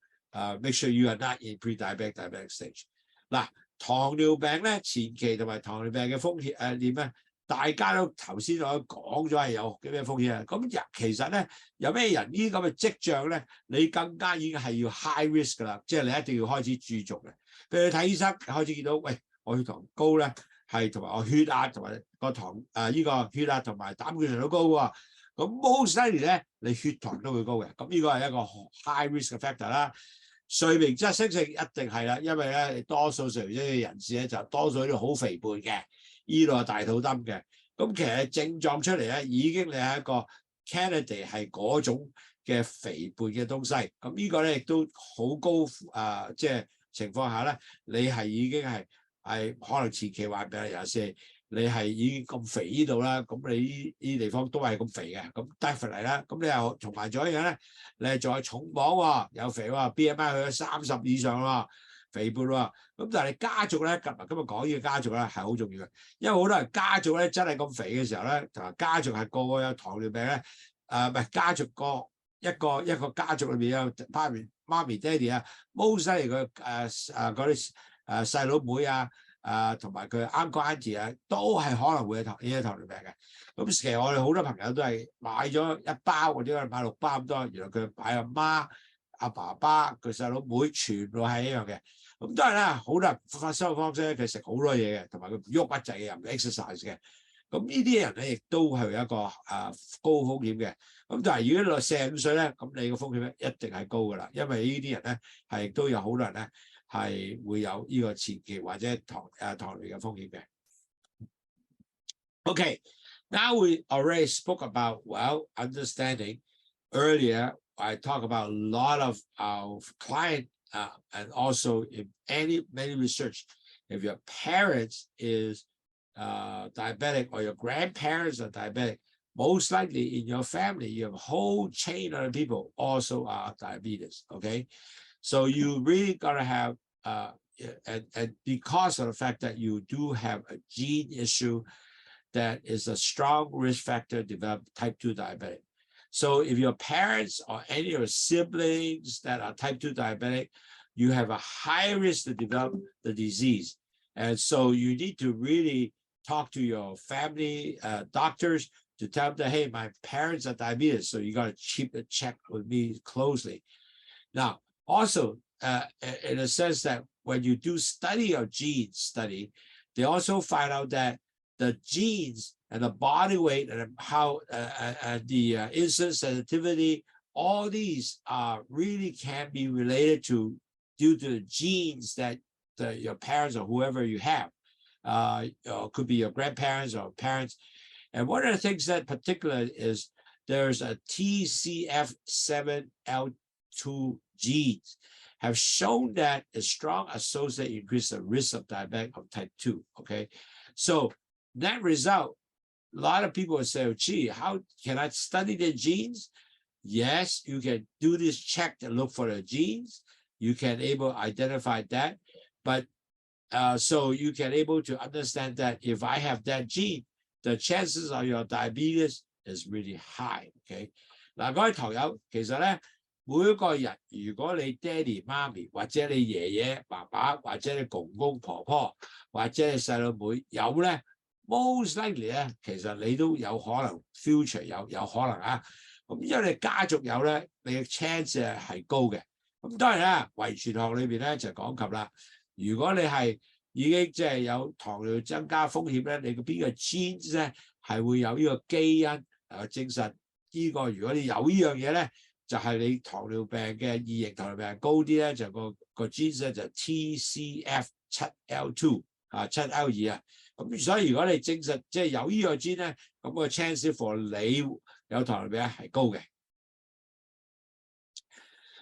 make sure you are not in pre-diabetic stage. 嗱，糖尿病咧前期同埋糖尿病嘅風險點咧？大家都頭先我講咗係有咩風險啊？咁其實咧有咩人呢啲咁嘅跡象咧，你更加已經係要 high risk 㗎啦，即係你一定要開始注重嘅。譬如睇醫生開始見到，喂，我血糖高咧，係同埋我血壓同埋個糖呢個血壓同埋膽固醇都高喎。咁 most likely 咧，你血糖都會高嘅。咁呢個係一個 high risk 嘅 factor 啦。睡眠質色性一定係啦，因為咧多數睡眠質嘅人士咧就多數都好肥胖嘅。呢度係大肚墩嘅，咁其實症狀出嚟咧，已經你係一個 candidate 係嗰種嘅肥胖嘅東西，咁呢個咧亦都好高即係情況下咧，你係已經係可能前期患病，尤其是你係已經咁肥呢度啦，咁你呢地方都係咁肥嘅，咁 definitely 啦，咁你又同埋咗一樣咧，你係仲係重磅喎，又肥喎 ，BMI 去咗30以上喎。肥胖喎，咁但係家族咧，今日講呢個家族咧係好重要嘅，因為好多人家族咧真係咁肥嘅時候咧，同埋家族係個個有糖尿病咧，唔係家族一個家族裏邊有媽咪爹哋啊，most 嚟佢嗰啲細佬妹啊，同埋佢 uncle auntie 啊，都係可能會有糖尿病嘅。咁其實我哋好多朋友都係買咗1包或者買6包咁多，原來佢買阿媽、阿爸爸、佢細佬妹全部係一樣嘅。咁當然啦，好多人發生活方式咧，佢食好多嘢嘅，同埋佢唔喐乜滯嘅，又唔 exercise 嘅。咁呢啲人咧，亦都係一個高風險嘅。咁但係如果45歲咧，咁你個風險咧一定係高㗎啦，因為呢啲人咧係都有好多人咧係會有呢個前期或者糖尿嘅風險嘅。Okay, now we already spoke about understanding. Earlier, I talked about a lot of our client. And also, in many research, if your parents is diabetic or your grandparents are diabetic, most likely in your family, you have a whole chain of people also are diabetes, okay? So you really gotta have, and because of the fact that you do have a gene issue that is a strong risk factor to develop type 2 diabetic. So if your parents or any of your siblings that are type 2 diabetic, you have a high risk to develop the disease. And so you need to really talk to your family doctors to tell them that, hey, my parents are diabetes, so you got to keep a check with me closely. Now, also, in a sense that when you do study of genes study, they also find out that the genes and the body weight and how the insulin sensitivity, all these really can be related to due to the genes that your parents or whoever you have, could be your grandparents or parents. And one of the things that particular is there's a TCF7L2 genes have shown that a strong associate increase the risk of diabetic of type 2, okay? So that result, a lot of people will say, oh, gee, how can I study the genes? Yes, you can do this check to look for the genes. you can able identify that. But so you can able to understand that if I have that gene, the chances of your diabetes is really high. OK， 嗱，各位堂友，其實咧，每一個人，如果你爹哋媽咪或者你爺爺爸爸或者你公公婆婆或者你細佬妹有咧 ，most likely 咧，其實你都有可能 future 有可能啊。咁因為你家族有咧，你嘅 chance 係高嘅。咁當然啦，遺傳學裏邊咧就講及啦。如果你係已經即係有糖尿增加風險咧，你個邊個 genes 咧係會有呢個基因證實呢個。如果你有呢樣嘢咧，就係你糖尿病嘅二型糖尿病高啲咧，就個 genes 咧就 TCF7L2 7L2啊。咁所以如果你證實即係有呢個 gene 咧，咁個 chance for 你有糖尿病係高嘅。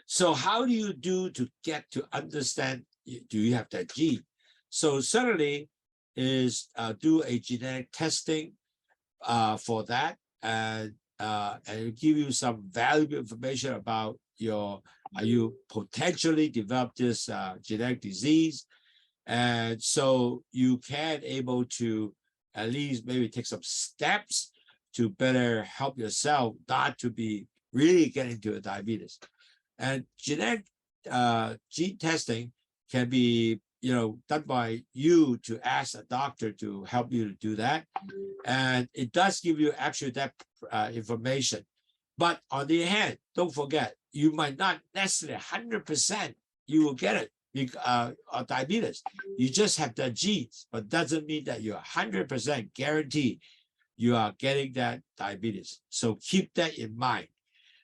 So how do you do to get to understand do you have that gene? So certainly is do a genetic testing for that and give you some valuable information about you potentially develop this genetic disease, and so you can able to at least maybe take some steps to better help yourself not to be really get into a diabetes. And genetic gene testing can be done by you to ask a doctor to help you to do that, and it does give you actually that information. But on the other hand, don't forget, you might not necessarily 100% you will get it diabetes. You just have the genes, but doesn't mean that you're 100% guaranteed you are getting that diabetes. So keep that in mind.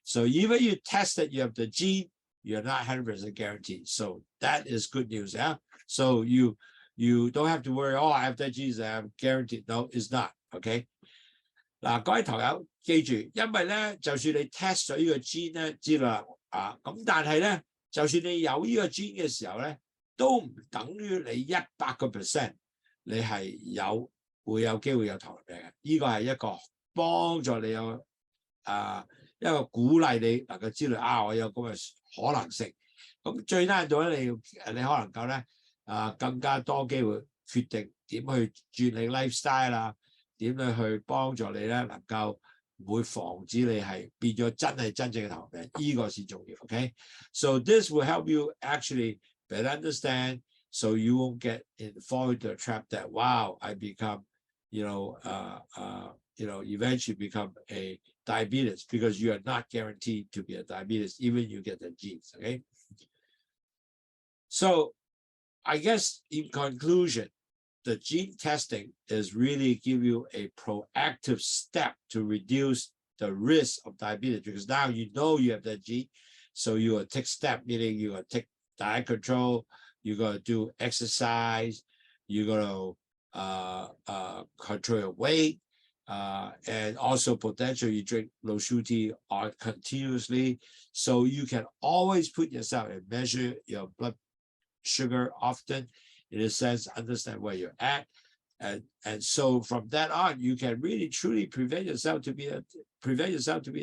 So even you test that you have the gene, you're not 100% guaranteed. So that is good news. Yeah. So you don't have to worry, oh, I have that gene, I'm guaranteed. No, it's not. OK。嗱，各位堂友記住，因為咧，就算你 test 咗呢個 gene 咧，知啦咁但係咧，就算你有呢個 gene 嘅時候咧，都唔等於你100%你係會有機會有糖尿病嘅。呢個係一個幫助你有一個鼓勵你能夠知道我有咁嘅可能性。咁最低限度咧，你可能夠咧更加多機會決定點去轉你 lifestyle 啦，點樣去幫助你咧能夠唔會防止你係變咗真正嘅糖尿病，呢個先重要。OK， so this will help you actually better understand, so you won't get fall into a trap that wow I become eventually become a diabetes, because you are not guaranteed to be a diabetes even you get the genes. Okay, so I guess in conclusion, the gene testing is really give you a proactive step to reduce the risk of diabetes, because now you know you have that gene, so you will take step, meaning you will take diet control, you're going to do exercise, you're going to control your weight, and also potentially you drink LOWSUTEA continuously, so you can always put yourself and measure your blood sugar often, in a sense, understand where you're at, and so from that on, you can really truly prevent yourself to be a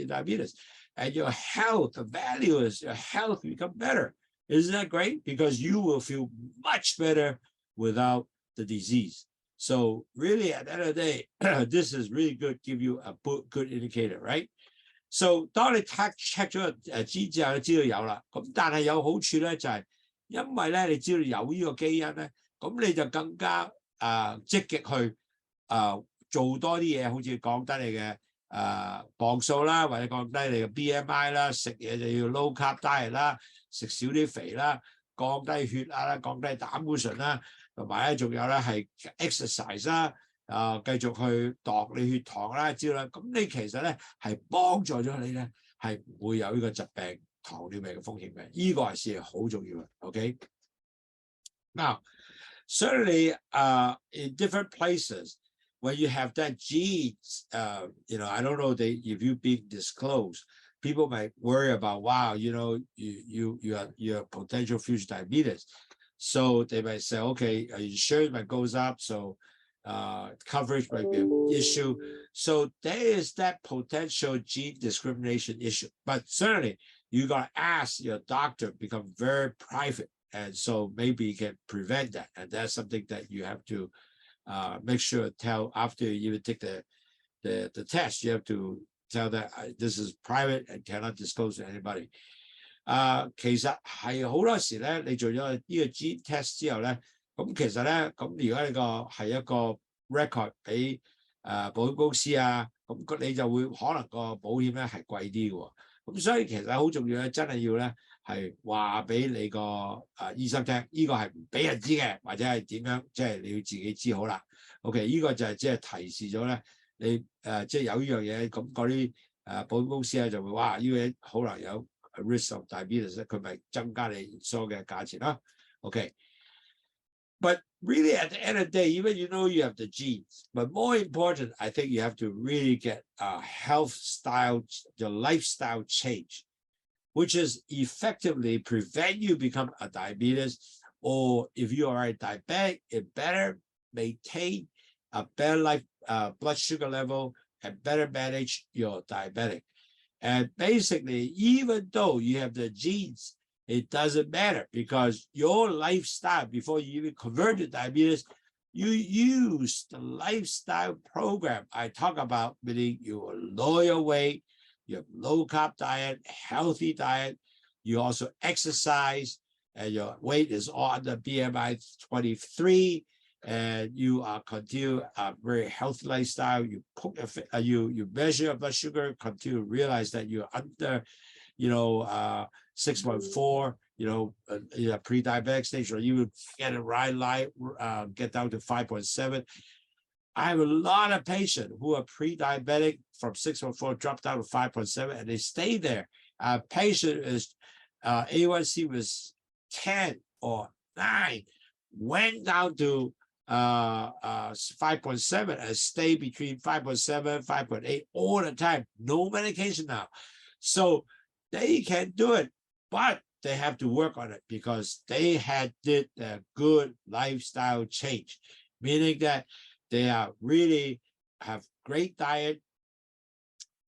diabetes, and your health, the value is your health become better. Isn't that great? Because you will feel much better without the disease. So really, at the end of the day, this is really good, give you a good indicator, right? So 當你 check 咗gene之後，你知道有啦。咁但係有好處咧，就係因為咧，你知道有呢個基因咧，咁你就更加積極去做多啲嘢，好似降低你嘅磅數啦，或者降低你嘅 BMI 啦，食嘢就要 low carb diet 啦，食少啲肥啦，降低血壓啦，降低膽固醇啦，同埋咧仲有咧係 exercise 啦，繼續去度你血糖啦，之類啦，咁你其實咧係幫助咗你咧係唔會有呢個疾病糖尿病嘅風險嘅，呢個係事係好重要嘅。OK， now certainly in different places when you have that genes, I don't know if you've been disclosed, people might worry about, wow, you have potential future diabetes. So they might say, okay, insurance might goes up, so coverage might be an issue. So there is that potential gene discrimination issue. But certainly you gotta ask your doctor, become very private, and so maybe you can prevent that. And that's something that you have to make sure tell after you even take the test. You have to tell that this is private and cannot disclose to anybody. 其實係好多時咧，你做咗呢個 gene test 之後咧，咁其實咧，咁如果呢個係一個 record 俾保險公司啊，咁你就會可能個保險咧係貴啲嘅喎。咁所以其實好重要咧，真係要咧係話俾你個醫生聽，呢個係唔俾人知嘅，或者係點樣，即係你要自己知好啦。OK， 呢個就係即係提示咗咧，你即係有呢樣嘢，咁嗰啲保險公司咧就會哇，呢個嘢可能有 risk of diabetes， 佢咪增加你所有嘅價錢啦。OK。But really, at the end of the day, even you know you have the genes, but more important, I think you have to really get a health style, your lifestyle change, which is effectively prevent you become a diabetes, or if you are a diabetic, it better maintain a better blood sugar level and better manage your diabetic. And basically, even though you have the genes, it doesn't matter because your lifestyle, before you even convert to diabetes, you use the lifestyle program I talk about, meaning you lower your weight, you have low carb diet, healthy diet, you also exercise, and your weight is all under BMI 23, and you continue a very healthy lifestyle. You measure your blood sugar, continue to realize that you're under, 6.4, pre-diabetic stage, or you would get a right get down to 5.7. I have a lot of patients who are pre-diabetic from 6.4 dropped down to 5.7, and they stay there. A patient is A1C was 10 or 9, went down to 5.7 and stay between 5.7, 5.8 all the time. No medication now. So they can do it, but they have to work on it because they did a good lifestyle change, meaning that they are really have great diet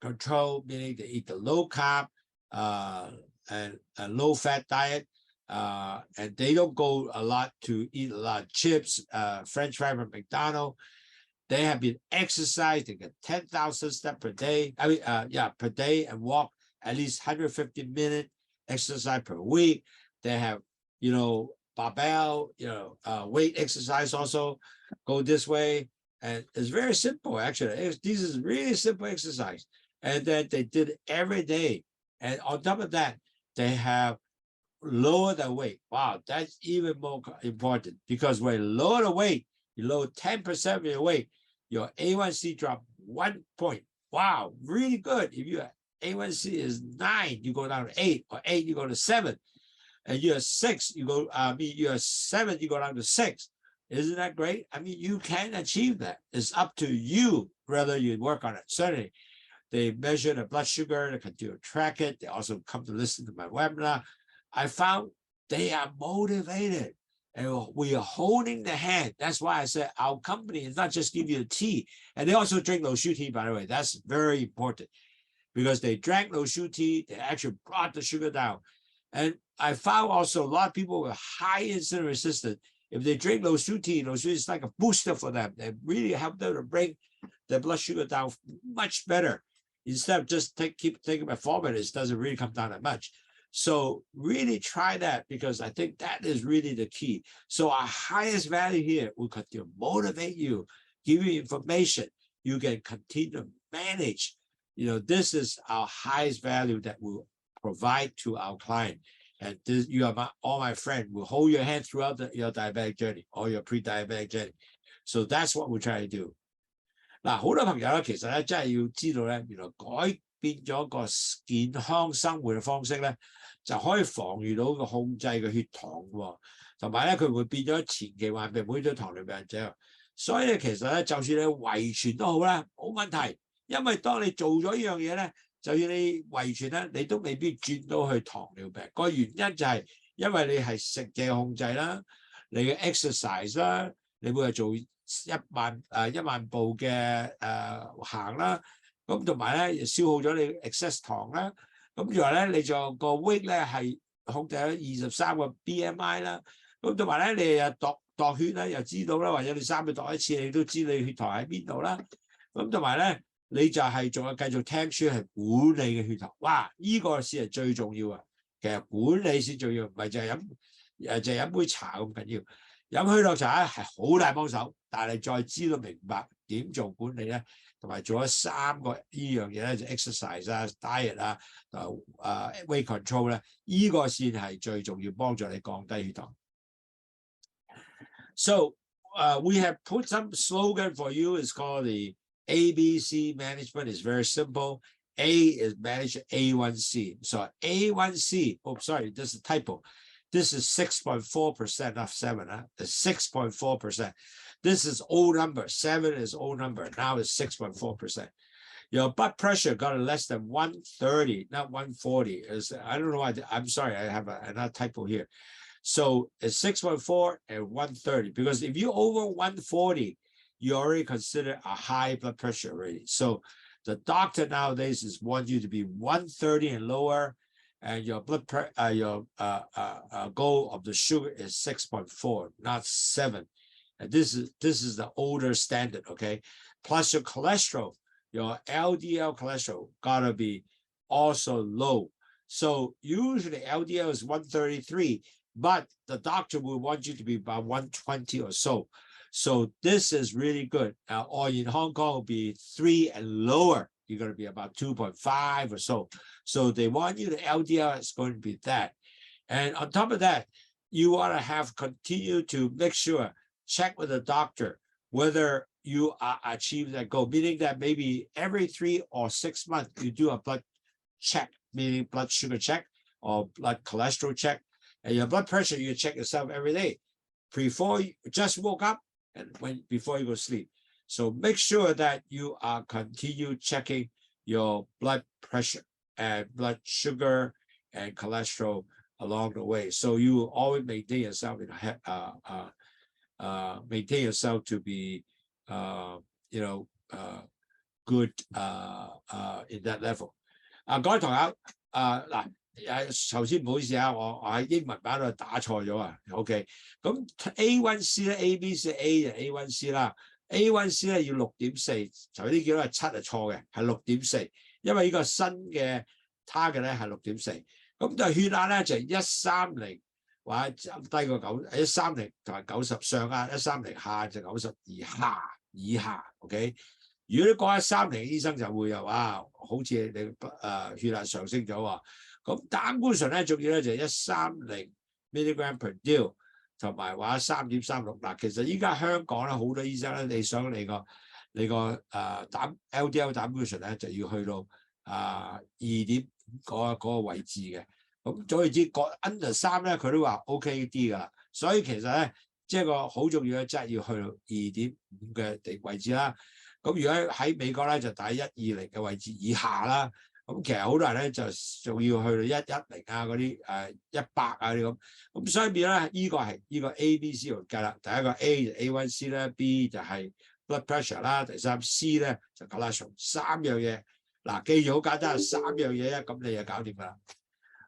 control, meaning they eat the low carb and a low fat diet, and they don't go a lot to eat a lot of chips, French fry from McDonald's. They have been exercising, they get 10,000 steps per day. Per day, and walk at least 150 minutes exercise per week. They have, barbell, weight exercise also go this way. And it's very simple, actually. This is really simple exercise. And then they did it every day. And on top of that, they have lowered the weight. Wow, that's even more important because when you lower the weight, you lower 10% of your weight, your A1C drop 1 point. Wow, really good. If you A1C is 9, you go down to 8, or 8, you go to 7. And you're 6, you're 7, you go down to 6. Isn't that great? I mean, you can achieve that. It's up to you whether you work on it. Certainly, they measure the blood sugar, they continue to track it. They also come to listen to my webinar. I found they are motivated. And we are holding the hand. That's why I said our company is not just give you the tea. And they also drink LOWSUTEA, by the way. That's very important. Because they drank LOWSUTEA, they actually brought the sugar down. And I found also a lot of people with high insulin resistance, if they drink LOWSUTEA is like a booster for them. They really help them to bring their blood sugar down much better. Instead of just keep taking metformin, it doesn't really come down that much. So really try that because I think that is really the key. So our highest value here will continue to motivate you, give you information. You can continue to manage. This is our highest value that we'll provide to our client. And this, you are all my friend. We'll hold your hand throughout your diabetic journey or your pre-diabetic journey. So that's what we're trying to do. 嗱，好多朋友咧，其實咧真係要知道咧，原來改變咗個健康生活嘅方式咧，就可以防禦到個控制嘅血糖喎，同埋咧佢會變咗前期患病每咗糖尿病者。所以其實咧，就算你遺傳都好啦，冇問題，因為當你做咗呢樣嘢咧，就算你遺傳咧，你都未必轉到去糖尿病。個原因就係因為你係食嘅控制啦，你嘅 exercise 啦，你每日做1萬步嘅行啦，咁同埋咧消耗咗你 excess 糖啦，咁咁原來咧你就個 weight 咧係控制咗23個 BMI 啦。咁同埋咧你又度血咧又知道啦，或者你3個月度一次，你都知你血糖喺邊度啦。咁同埋咧你就係仲有繼續聽書係管理嘅血糖。哇！呢個先係最重要啊！其實管理先重要，唔係就係飲杯茶咁緊要。飲許諾茶係好大幫手，但係再知道明白點做管理咧，同埋做咗3個呢樣嘢咧，就 exercise 啊、diet 啊、weight control 咧，呢個先係最重要，幫助你降低血糖。So we have put some slogan for you. It's called the ABC management. It's very simple. A is manage A1C. So A1C, oh, sorry, this is a typo. This is 6.4%, not 7. It's 6.4%. This is old number. 7 is old number. Now it's 6.4%. Your blood pressure got less than 130, not 140. I don't know why. I'm sorry. I have another typo here. So it's 6.4 and 130. Because if you over 140, you already consider a high blood pressure already. So the doctor nowadays is want you to be 130 and lower, and your blood goal of the sugar is 6.4, not 7. And this is the older standard, okay? Plus your cholesterol, your LDL cholesterol gotta be also low. So usually LDL is 133, but the doctor will want you to be about 120 or so. So this is really good. Or in Hong Kong, will be 3 and lower. You're going to be about 2.5 or so. So they want you to LDL is going to be that. And on top of that, you want to have continue to make sure, check with the doctor whether you are achieving that goal, meaning that maybe every 3 or 6 months you do a blood check, meaning blood sugar check or blood cholesterol check, and your blood pressure, you check yourself every day. Before you just woke up, and before you go to sleep. So make sure that you are continue checking your blood pressure and blood sugar and cholesterol along the way. So you will always maintain yourself maintain yourself to be good in that level. 各位同學嗱。頭先唔好意思啊，我喺英文版度打錯咗啊。OK， 咁 A1C 咧 ，ABC A 就 A1C 啦 ，A1C 咧要6.4，頭先見到係7係錯嘅，係6.4，因為呢個新嘅 target 咧係6.4。咁就血壓咧就130或者低過130同埋90上壓130下就90以下 OK。如果你講130，醫生就會有好似你血壓上升咗喎。咁膽固醇咧，仲要咧就130 milligram per deal， 同埋話3.36。嗱，其實依家香港咧好多醫生咧，你想你個LDL 膽固醇咧就要去到2.5嗰個位置嘅。咁總言之，個 under 3咧佢都話 OK 啲㗎啦。所以其實咧，即係個好重要嘅質要去到2.5嘅位置啦。咁如果喺美國咧就大約120嘅位置以下啦。咁其實好多人咧就仲要去到110嗰啲100啲咁，咁所以變咧呢個係呢個 ABC 嚟計啦。第一個 A 就 A1C 啦 ，B 就係 blood pressure 啦，第3 C 咧就 cholesterol 3樣嘢。嗱，記住好簡單，3樣嘢啊，咁你就搞掂㗎啦。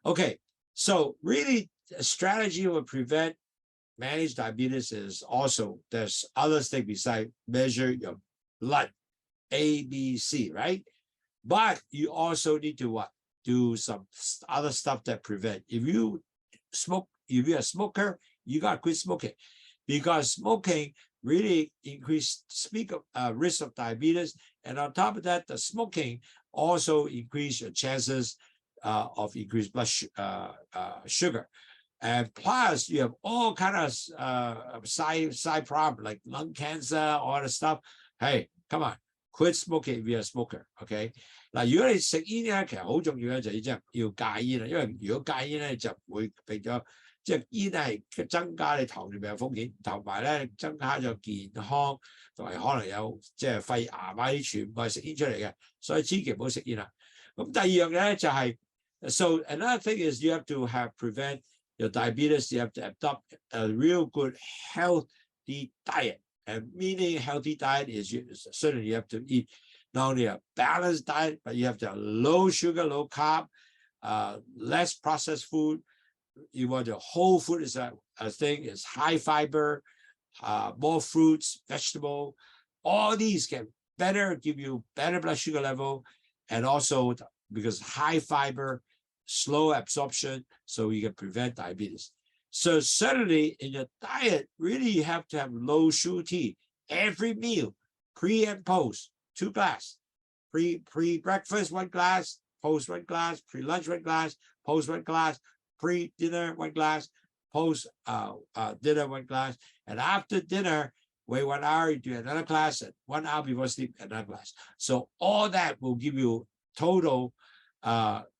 Okay, so really a strategy will prevent manage diabetes is also there's other things besides measure your blood, ABC, right? But you also need to do some other stuff that prevent. If you smoke, if you're a smoker, you got to quit smoking, because smoking really increase risk of diabetes. And on top of that, the smoking also increase your chances of increased blood sugar. And plus, you have all kind of side problem like lung cancer, all the stuff. Hey, come on. Quit smoking if you're a smoker, OK？ 嗱，如果你食煙咧，其實好重要咧，就要戒煙啦。因為如果戒煙咧，就會變咗，即係煙係增加你糖尿病風險，同埋咧增加咗健康，同埋可能有即係肺癌啲全部係食煙出嚟嘅，所以千祈唔好食煙啦。咁第二樣嘢咧就係 ，so another thing is you have to prevent your diabetes. You have to adopt a real good healthy diet. And meaning healthy diet is certainly you have to eat not only a balanced diet, but you have to have low sugar, low carb, less processed food. You want the whole food is a thing, is high fiber, more fruits, vegetable. All these can better give you better blood sugar level, and also because high fiber, slow absorption, so you can prevent diabetes. So certainly in your diet, really you have to have low sugar tea every meal, pre and post, 2 glasses. Pre-breakfast 1 glass, post 1 glass, pre-lunch 1 glass, post 1 glass, pre-dinner 1 glass, post dinner 1 glass, and after dinner, wait 1 hour, you do another glass, and 1 hour before sleep, another glass. So all that will give you total 8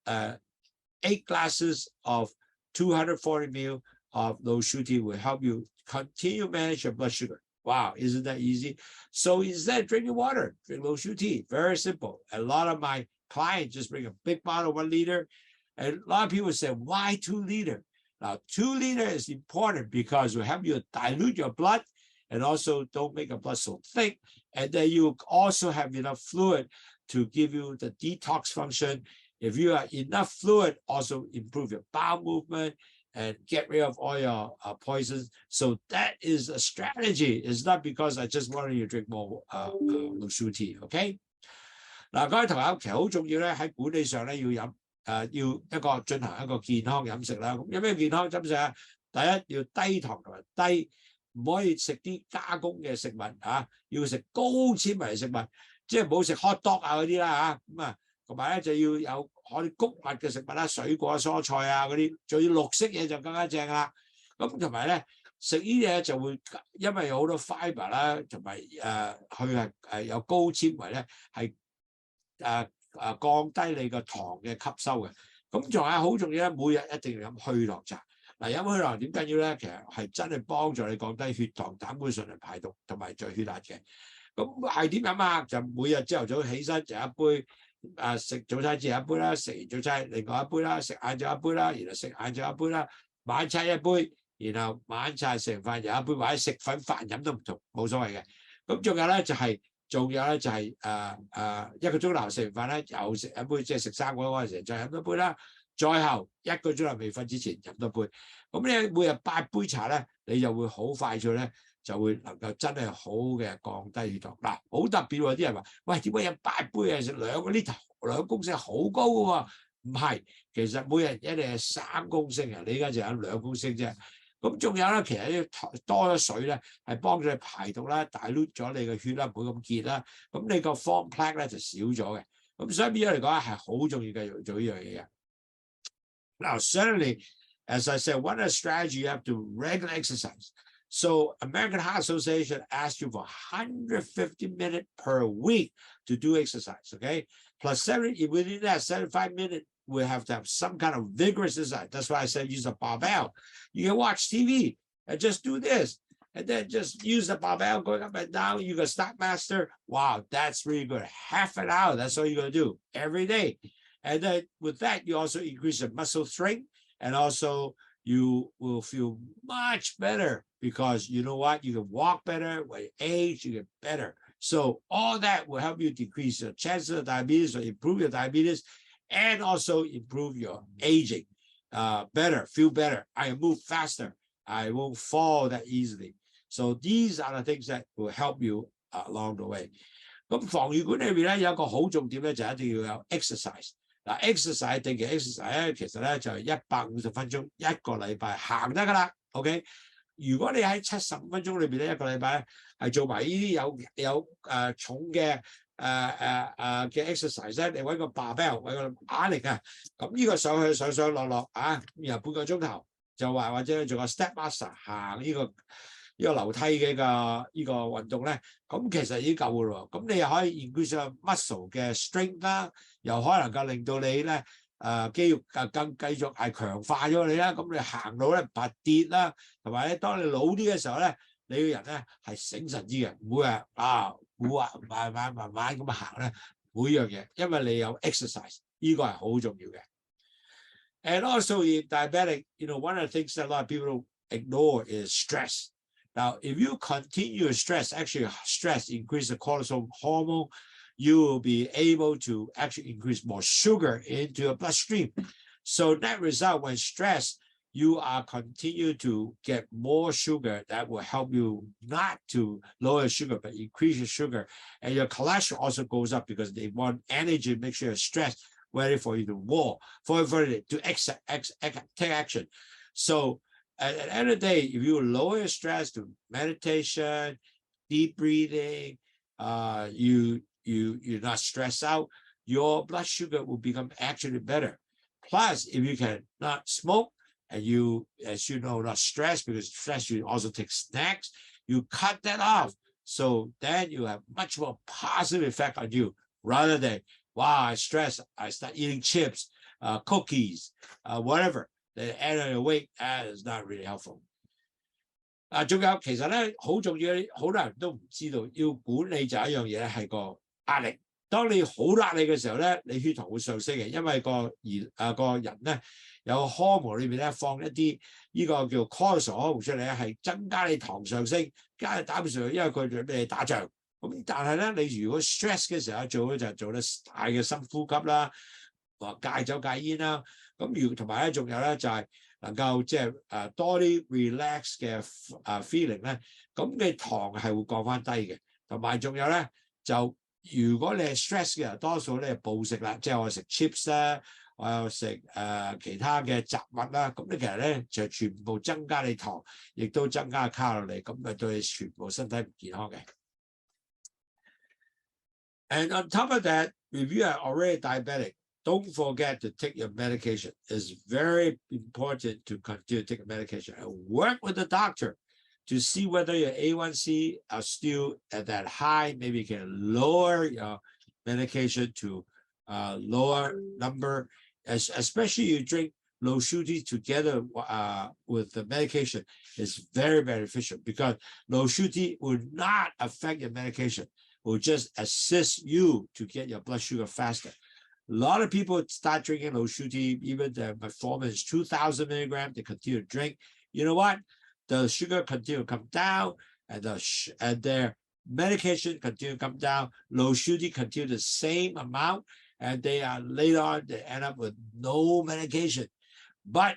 glasses of 240 ml of low sugar tea will help you continue to manage your blood sugar. Wow, isn't that easy? So instead of drinking water, drink low sugar tea. Very simple. A lot of my clients just bring a big bottle, 1 liter. And a lot of people say, why 2 liters? Now, 2 liters is important because it will help you dilute your blood and also don't make your blood so thick. And then you also have enough fluid to give you the detox function. If you have enough fluid, also improve your bowel movement and get rid of all your poisons. So that is a strategy. It's not because I just wanted you to drink more low sugar tea, okay? 嗱，各位同學，其實好重要咧，喺管理上咧要飲要進行一個健康飲食啦。咁有咩健康飲食啊？第一要低糖同埋低，唔可以食啲加工嘅食物嚇，要食高纖維食物，即係唔好食 hot dog 啊嗰啲啦嚇。咁啊，同埋咧就要有可以穀物嘅食物啦，水果、蔬菜啊嗰啲，仲要綠色嘢就更加正啦。咁同埋咧食呢啲嘢就會因為有好多 fibre 啦，同埋佢係有高纖維咧，係降低你個糖嘅吸收嘅。咁仲有好重要咧，每日一定要飲去糖茶。嗱，飲去糖點緊要咧？其實係真係幫助你降低血糖、膽固醇嚟排毒同埋在血壓嘅。咁係點飲啊？就每日朝頭早起身就一杯。食早餐之後一杯啦，食完早餐另外一杯啦，食晏晝一杯啦，然後食晏晝一杯啦，晚餐一杯，然後晚餐食完飯又一杯，或者食粉飯飲都唔同，冇所謂嘅。咁仲有咧就係、1個鐘頭食完飯咧，又食一杯，即係食生果嗰陣時再飲多杯啦。再後1個鐘頭未瞓之前飲多杯。咁你每日8杯茶咧，你就會好快脆咧。就會能夠真係好嘅降低血糖。嗱，好特別喎！啲人話：喂，點解飲8杯啊？食2個 litre 2公升好高嘅喎？唔係，其實每人一定係3公升啊！你而家就飲2公升啫。咁仲有咧，其實多咗水咧，係幫助你排毒啦，大碌咗你嘅血啦，唔會咁結啦。咁你個 form plaque 咧就少咗嘅。咁所以變咗嚟講係好重要繼續做呢樣嘢嘅。Now, certainly, as I said, one of the strategy you have to regular exercise. So American Heart Association asks you for 150 minutes per week to do exercise, okay? Plus 70, within that 75 minutes, we have to have some kind of vigorous exercise. That's why I said use a barbell. You can watch TV and just do this. And then just use the barbell going up and down. You can stop master. Wow, that's really good. Half an hour, that's all you're going to do every day. And then with that, you also increase your muscle strength and also you will feel much better because you know what? You can walk better. When you age, you get better. So all that will help you decrease your chances of diabetes or improve your diabetes and also improve your aging. Better, feel better. I move faster. I won't fall that easily. So these are the things that will help you along the way. 咁防禦管理裏邊咧有一個好重點咧，就一定要有 exercise。嗱 exercise 定期 exercise 咧，其實咧就係150分鐘1個禮拜行得㗎啦。OK， 如果你喺75分鐘裏邊咧1個禮拜咧係做埋呢啲有重嘅嘅 exercise 咧，你揾個 barbell 揾個啞鈴啊，咁呢個上落啊，然後半個鐘頭就話或者做個 step master 行呢個樓梯嘅呢個運動咧，咁其實已經夠㗎咯。咁你又可以 increase muscle 嘅 strength 啦，又可能夠令到你咧肌肉更繼續係強化咗你啦。咁你行路咧唔怕跌啦，同埋咧當你老啲嘅時候咧，你個人咧係醒神啲嘅，唔會慢慢咁行咧每樣嘢，因為你有 exercise， 呢個係好重要嘅。And also in diabetic, one of the things that a lot of people ignore is stress. Now, if you continue to stress, actually stress increase the cortisol hormone, you will be able to actually increase more sugar into your bloodstream. So net result, when stressed, you are continue to get more sugar that will help you not to lower sugar, but increase your sugar. And your cholesterol also goes up because they want energy to make sure you're stressed, ready for you to war, for you to take action. So at the end of the day, if you lower your stress to meditation, deep breathing, you're not stressed out, your blood sugar will become actually better. Plus, if you can not smoke and you, as you know, not stress, because stress you also take snacks, you cut that off. So then you have much more positive effect on you rather than, wow, I stress, I start eating chips, cookies, whatever. The end of the weight, that is not really helpful. 仲有其實咧好重要，好多人都唔知道，要管理就一樣嘢係個壓力。當你好壓力嘅時候咧，你血糖會上升嘅，因為個人咧有荷爾蒙裏邊咧放一啲呢個叫 cortisol 荷爾蒙出嚟咧，係增加你糖上升，加你膽上升，因為佢準備你打仗。咁但係咧，你如果 stress 嘅時候，最好就係做得大嘅深呼吸啦，或戒酒戒煙啦。咁同埋咧，仲有咧就係能夠即係多啲 relax 嘅feeling 咧，咁你糖係會降翻低嘅。同埋仲有咧，就如果你係 stress 嘅，多數咧暴食啦，即係我食 chips 啦，我又食其他嘅雜物啦，咁你其實咧就全部增加你糖，亦都增加卡路里，咁咪對你全部身體唔健康嘅。And on top of that, if you are already diabetic, don't forget to take your medication. It's very important to continue to take medication and work with the doctor to see whether your A1C are still at that high. Maybe you can lower your medication to lower number, especially you drink LOWSUTEA together with the medication is very beneficial because LOWSUTEA will not affect your medication. It will just assist you to get your blood sugar faster. A lot of people start drinking LOWSUTEA, even the metformin is 2,000 milligrams, they continue to drink. You know what? The sugar continue to come down, and their medication continue to come down. LOWSUTEA continue the same amount, and they are later on they end up with no medication. But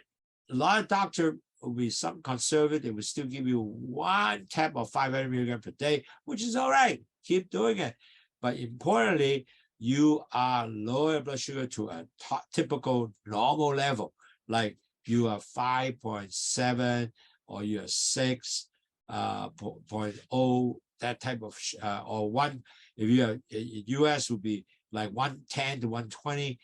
a lot of doctors will be some conservative. They will still give you 1 tab of 500 milligrams per day, which is all right. Keep doing it. But importantly, you are lower blood sugar to a typical normal level, like you are 5.7 or you are 6.0, that type of, or 1. If you are in US, would be like 110 to 120,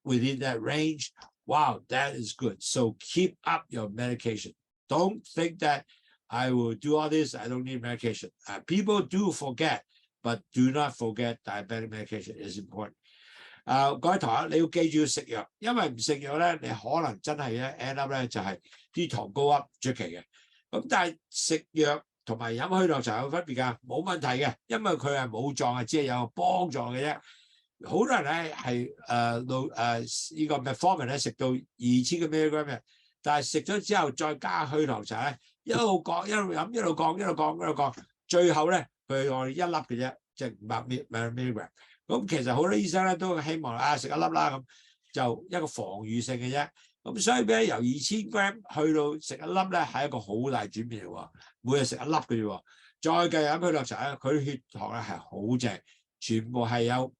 within that range. Wow, that is good. So keep up your medication. Don't think that I will do all this, I don't need medication. People do forget. But do not forget diabetic medication is important. 各位同學，你要記住要食藥，因為唔食藥咧，你可能真係咧 end up 咧就係啲糖高 up 出奇嘅。咁但係食藥同埋飲虛糖茶有分別㗎，冇問題嘅，因為佢係冇狀嘅，只係有幫助嘅啫。好多人咧係呢個 metformin 咧食到2000個 milligram 嘅，但係食咗之後再加虛糖茶咧，一路降一路飲，一路降一路降一路降，最後咧。佢我哋1粒嘅啫，即係500 milligram。咁其實好多醫生咧都希望食1粒啦，咁就一個防禦性嘅啫。咁所以咧由2000 gram 去到食1粒咧係一個好大轉變嚟喎，每日食1粒嘅啫喎。再計飲佢落茶咧，佢血糖咧係好正，全部係有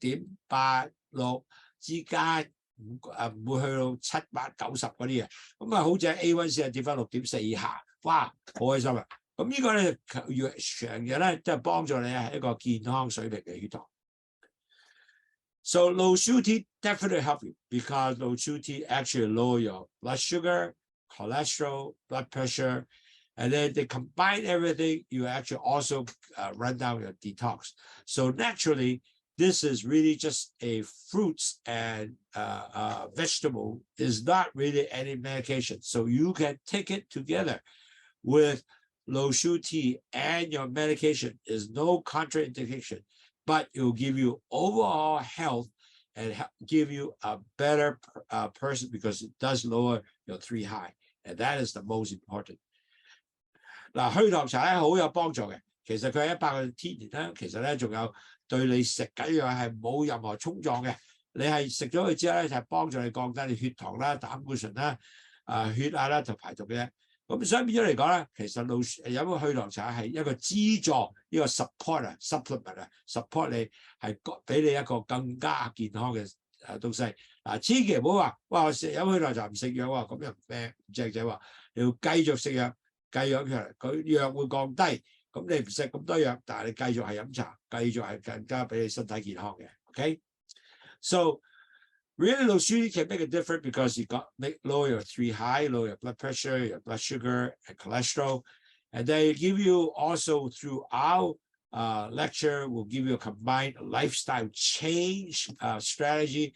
5.86之間，唔會去到790嗰啲嘅。咁啊好正 A1C 係跌翻6.4以下，哇好開心啊！咁呢個咧要長日咧，即係幫助你係一個健康水平嘅血糖。So LOWSUTEA definitely help you because LOWSUTEA actually lower your blood sugar, cholesterol, blood pressure, and then they combine everything. You actually also run down your detox. So naturally, this is really just a fruits and vegetable. Is not really any medication. So you can take it together with LOWSUTEA and your medication is no contraindication, but it will give you overall health and give you a better person because it does lower your 3 high, and that is the most important. 嗱，虛糖茶咧好有幫助嘅，其實佢係100%天然啦，其實咧仲有對你食緊樣係冇任何衝撞嘅。你係食咗佢之後咧，就係幫助你降低你血糖啦、膽固醇啦、血壓啦同排毒嘅啫。咁所以變咗嚟講咧，其實飲個去糖茶係一個資助，呢個 support 啊 supplement 啊 support 你係俾你一個更加健康嘅東西。嗱，千祈唔好話哇我飲去糖茶唔食藥喎，咁又唔正仔話你要繼續食藥，繼續佢藥會降低，咁你唔食咁多藥，但係你繼續係飲茶，繼續係更加俾你身體健康嘅。OK， so really LOWSUTEA can make a difference because you lower your 3 high, lower your blood pressure, your blood sugar, and cholesterol. And they give you also through our lecture, we'll give you a combined lifestyle change strategy,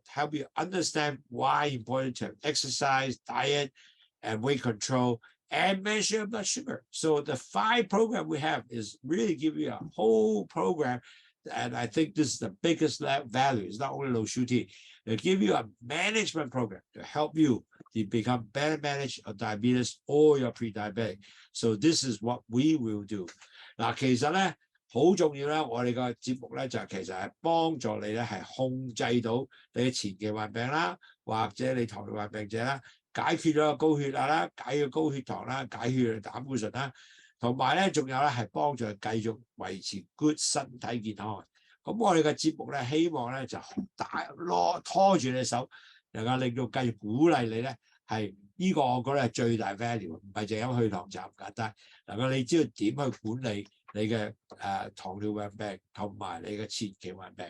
help you understand why it's important to have exercise, diet, and weight control, and measure your blood sugar. So the 5 program we have is really give you a whole program. And I think this is the biggest value. It's not only LOWSUTEA. They give you a management program to help you to become better managed of diabetes or your pre-diabetic. So this is what we will do. 嗱，其實咧好重要啦，我哋個節目咧就其實係幫助你咧係控制到你嘅前期患病啦，或者你糖尿患病者啦，解決咗個高血壓啦，解決高血糖啦，解決膽固醇啦。同埋咧，仲有咧係幫助繼續維持 good 身體健康。咁我哋嘅節目咧，希望咧就拖住你手，能夠令到繼續鼓勵你咧，係呢個我覺得係最大 value， 唔係淨係去糖茶咁簡單，能夠你知道點去管理你嘅糖尿病病同埋你嘅前期患病。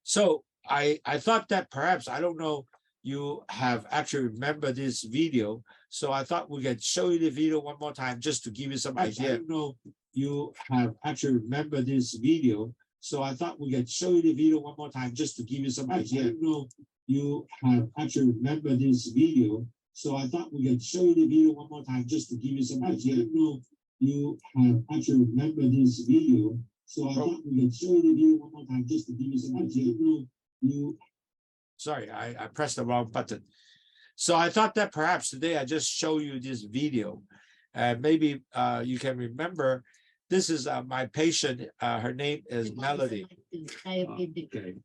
So I thought that perhaps I don't know you have actually remembered this video. So I thought we could show you the video one more time just to give you some idea. I don't know you have actually remembered this video. So I thought we could show you the video one more time just to give you some idea. I don't know you have actually remembered this video. So I thought we could show you the video one more time just to give you some idea. I don't know you have actually remembered this video. So I thought we could show you the video one more time just to give you some idea. I don't know you. Sorry, I pressed the wrong button. So I thought that perhaps today I just show you this video, and maybe you can remember. This is my patient. Her name is Melody. Okay.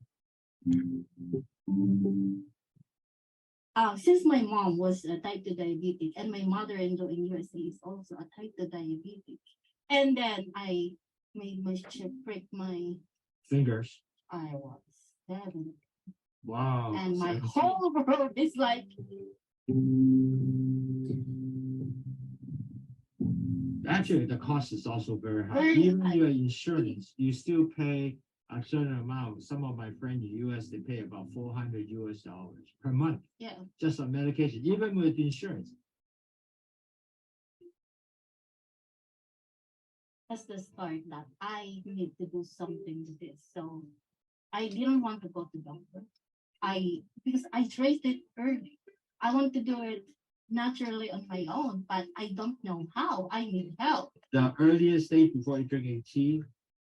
Since my mom was a type 2 diabetic and my mother-in-law in USA is also a type 2 diabetic, and then I made my chip break my fingers. I was 7. Wow. And my whole world is like. Actually, the cost is also very high. Very Even high. your insurance, you still pay a certain amount. Some of my friends in the US, they pay about $400 per month. Yeah. Just on medication, even with insurance. That's the start that I need to do something with this. So I didn't want to go to doctor. Because I traced it early. I want to do it naturally on my own, but I don't know how. I need help. The earliest stage before you drinking tea,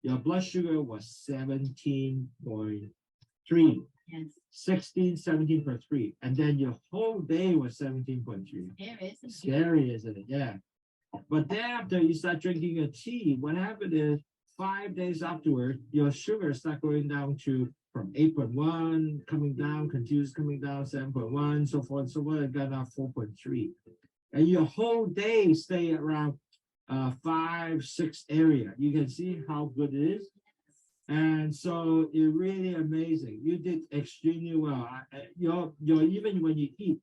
your blood sugar was 17.3. Yes. 17.3. And then your whole day was 17.3. Scary, isn't it? Yeah. But then after you start drinking a tea, what happened is 5 days afterward, your sugar start going down to from 8.1, coming down, continues coming down, 7.1, so forth, so on, and got down 4.3. And your whole day stay around 5, 6 area. You can see how good it is. And so it's really amazing. You did extremely well. Your even when you eat,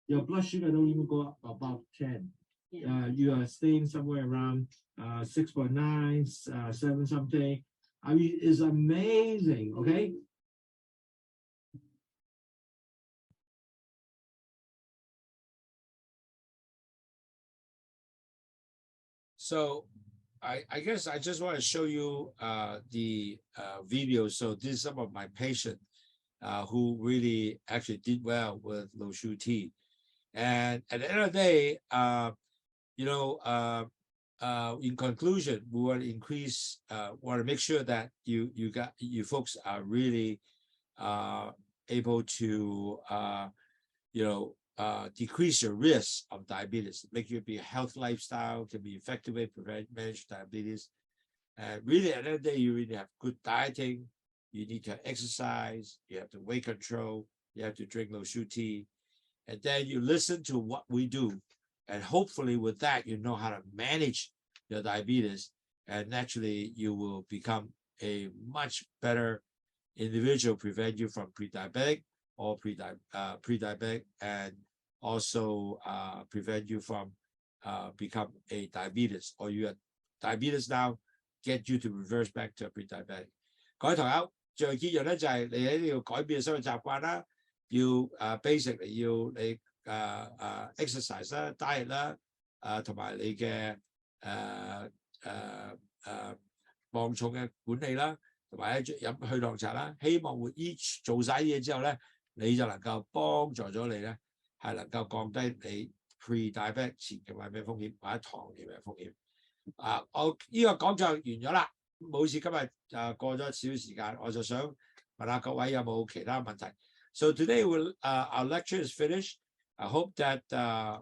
your blood sugar don't even go up above 10. Yeah. You are staying somewhere around 6.9, 7 something. I mean, it's amazing. Okay. So I guess I just want to show you the video. So this is some of my patients who really actually did well with LOWSUTEA. And at the end of the day, in conclusion, we want to increase, want to make sure that you folks are really able to, decrease your risk of diabetes, make you be a healthy lifestyle, can be effective way to manage diabetes. And really, at the end of the day, you really have good dieting, you need to exercise, you have to weight control, you have to drink LOWSUTEA, and then you listen to what we do. And hopefully with that, you know how to manage your diabetes, and naturally you will become a much better individual, prevent you from pre-diabetic or pre-diabetic, and also prevent you from become a diabetes, or you have diabetes now, get you to reverse back to a pre-diabetic. 各位同學，最後結論咧就係你喺呢度改變生活習慣啦，要basic 要你exercise 啦、diet 啦，同埋你嘅磅重嘅管理啦，同埋飲去糖茶啦。希望會做晒啲嘢之後咧，你就能夠幫助咗你咧，係能夠降低你 pre-diabetic 前期患病風險或者糖尿病風險。我呢個講座完咗啦，冇似今日過咗少少時間，我就想問下各位有冇其他問題。So today our lecture is finished. I hope that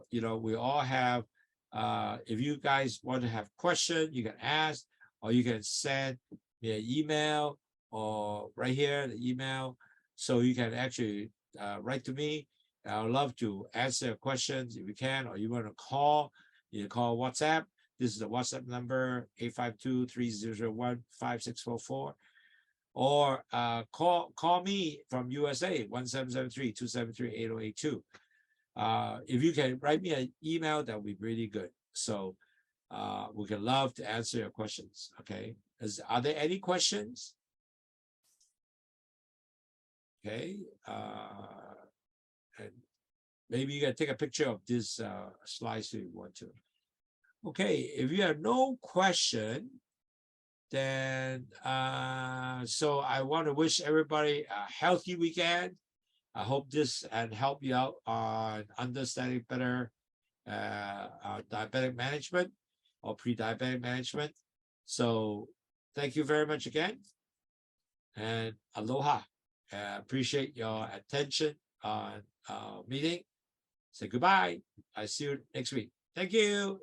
you know, we all have if you guys want to have questions, you can ask, or you can send me an email, or right here the email, so you can actually write to me. I'd love to answer questions if you can, or you want to call, you can call WhatsApp. This is the WhatsApp number 852-3001-5644, or call me from USA 1773-273-8082. If you can write me an email, that would be really good. So we can love to answer your questions. Okay, are there any questions? Okay, and maybe you can take a picture of this slide if you want to. Okay, if you have no question, then so I want to wish everybody a healthy weekend. I hope this and help you out on understanding better diabetic management or pre-diabetic management. So thank you very much again, and aloha. Appreciate your attention on our meeting. Say goodbye. I see you next week. Thank you.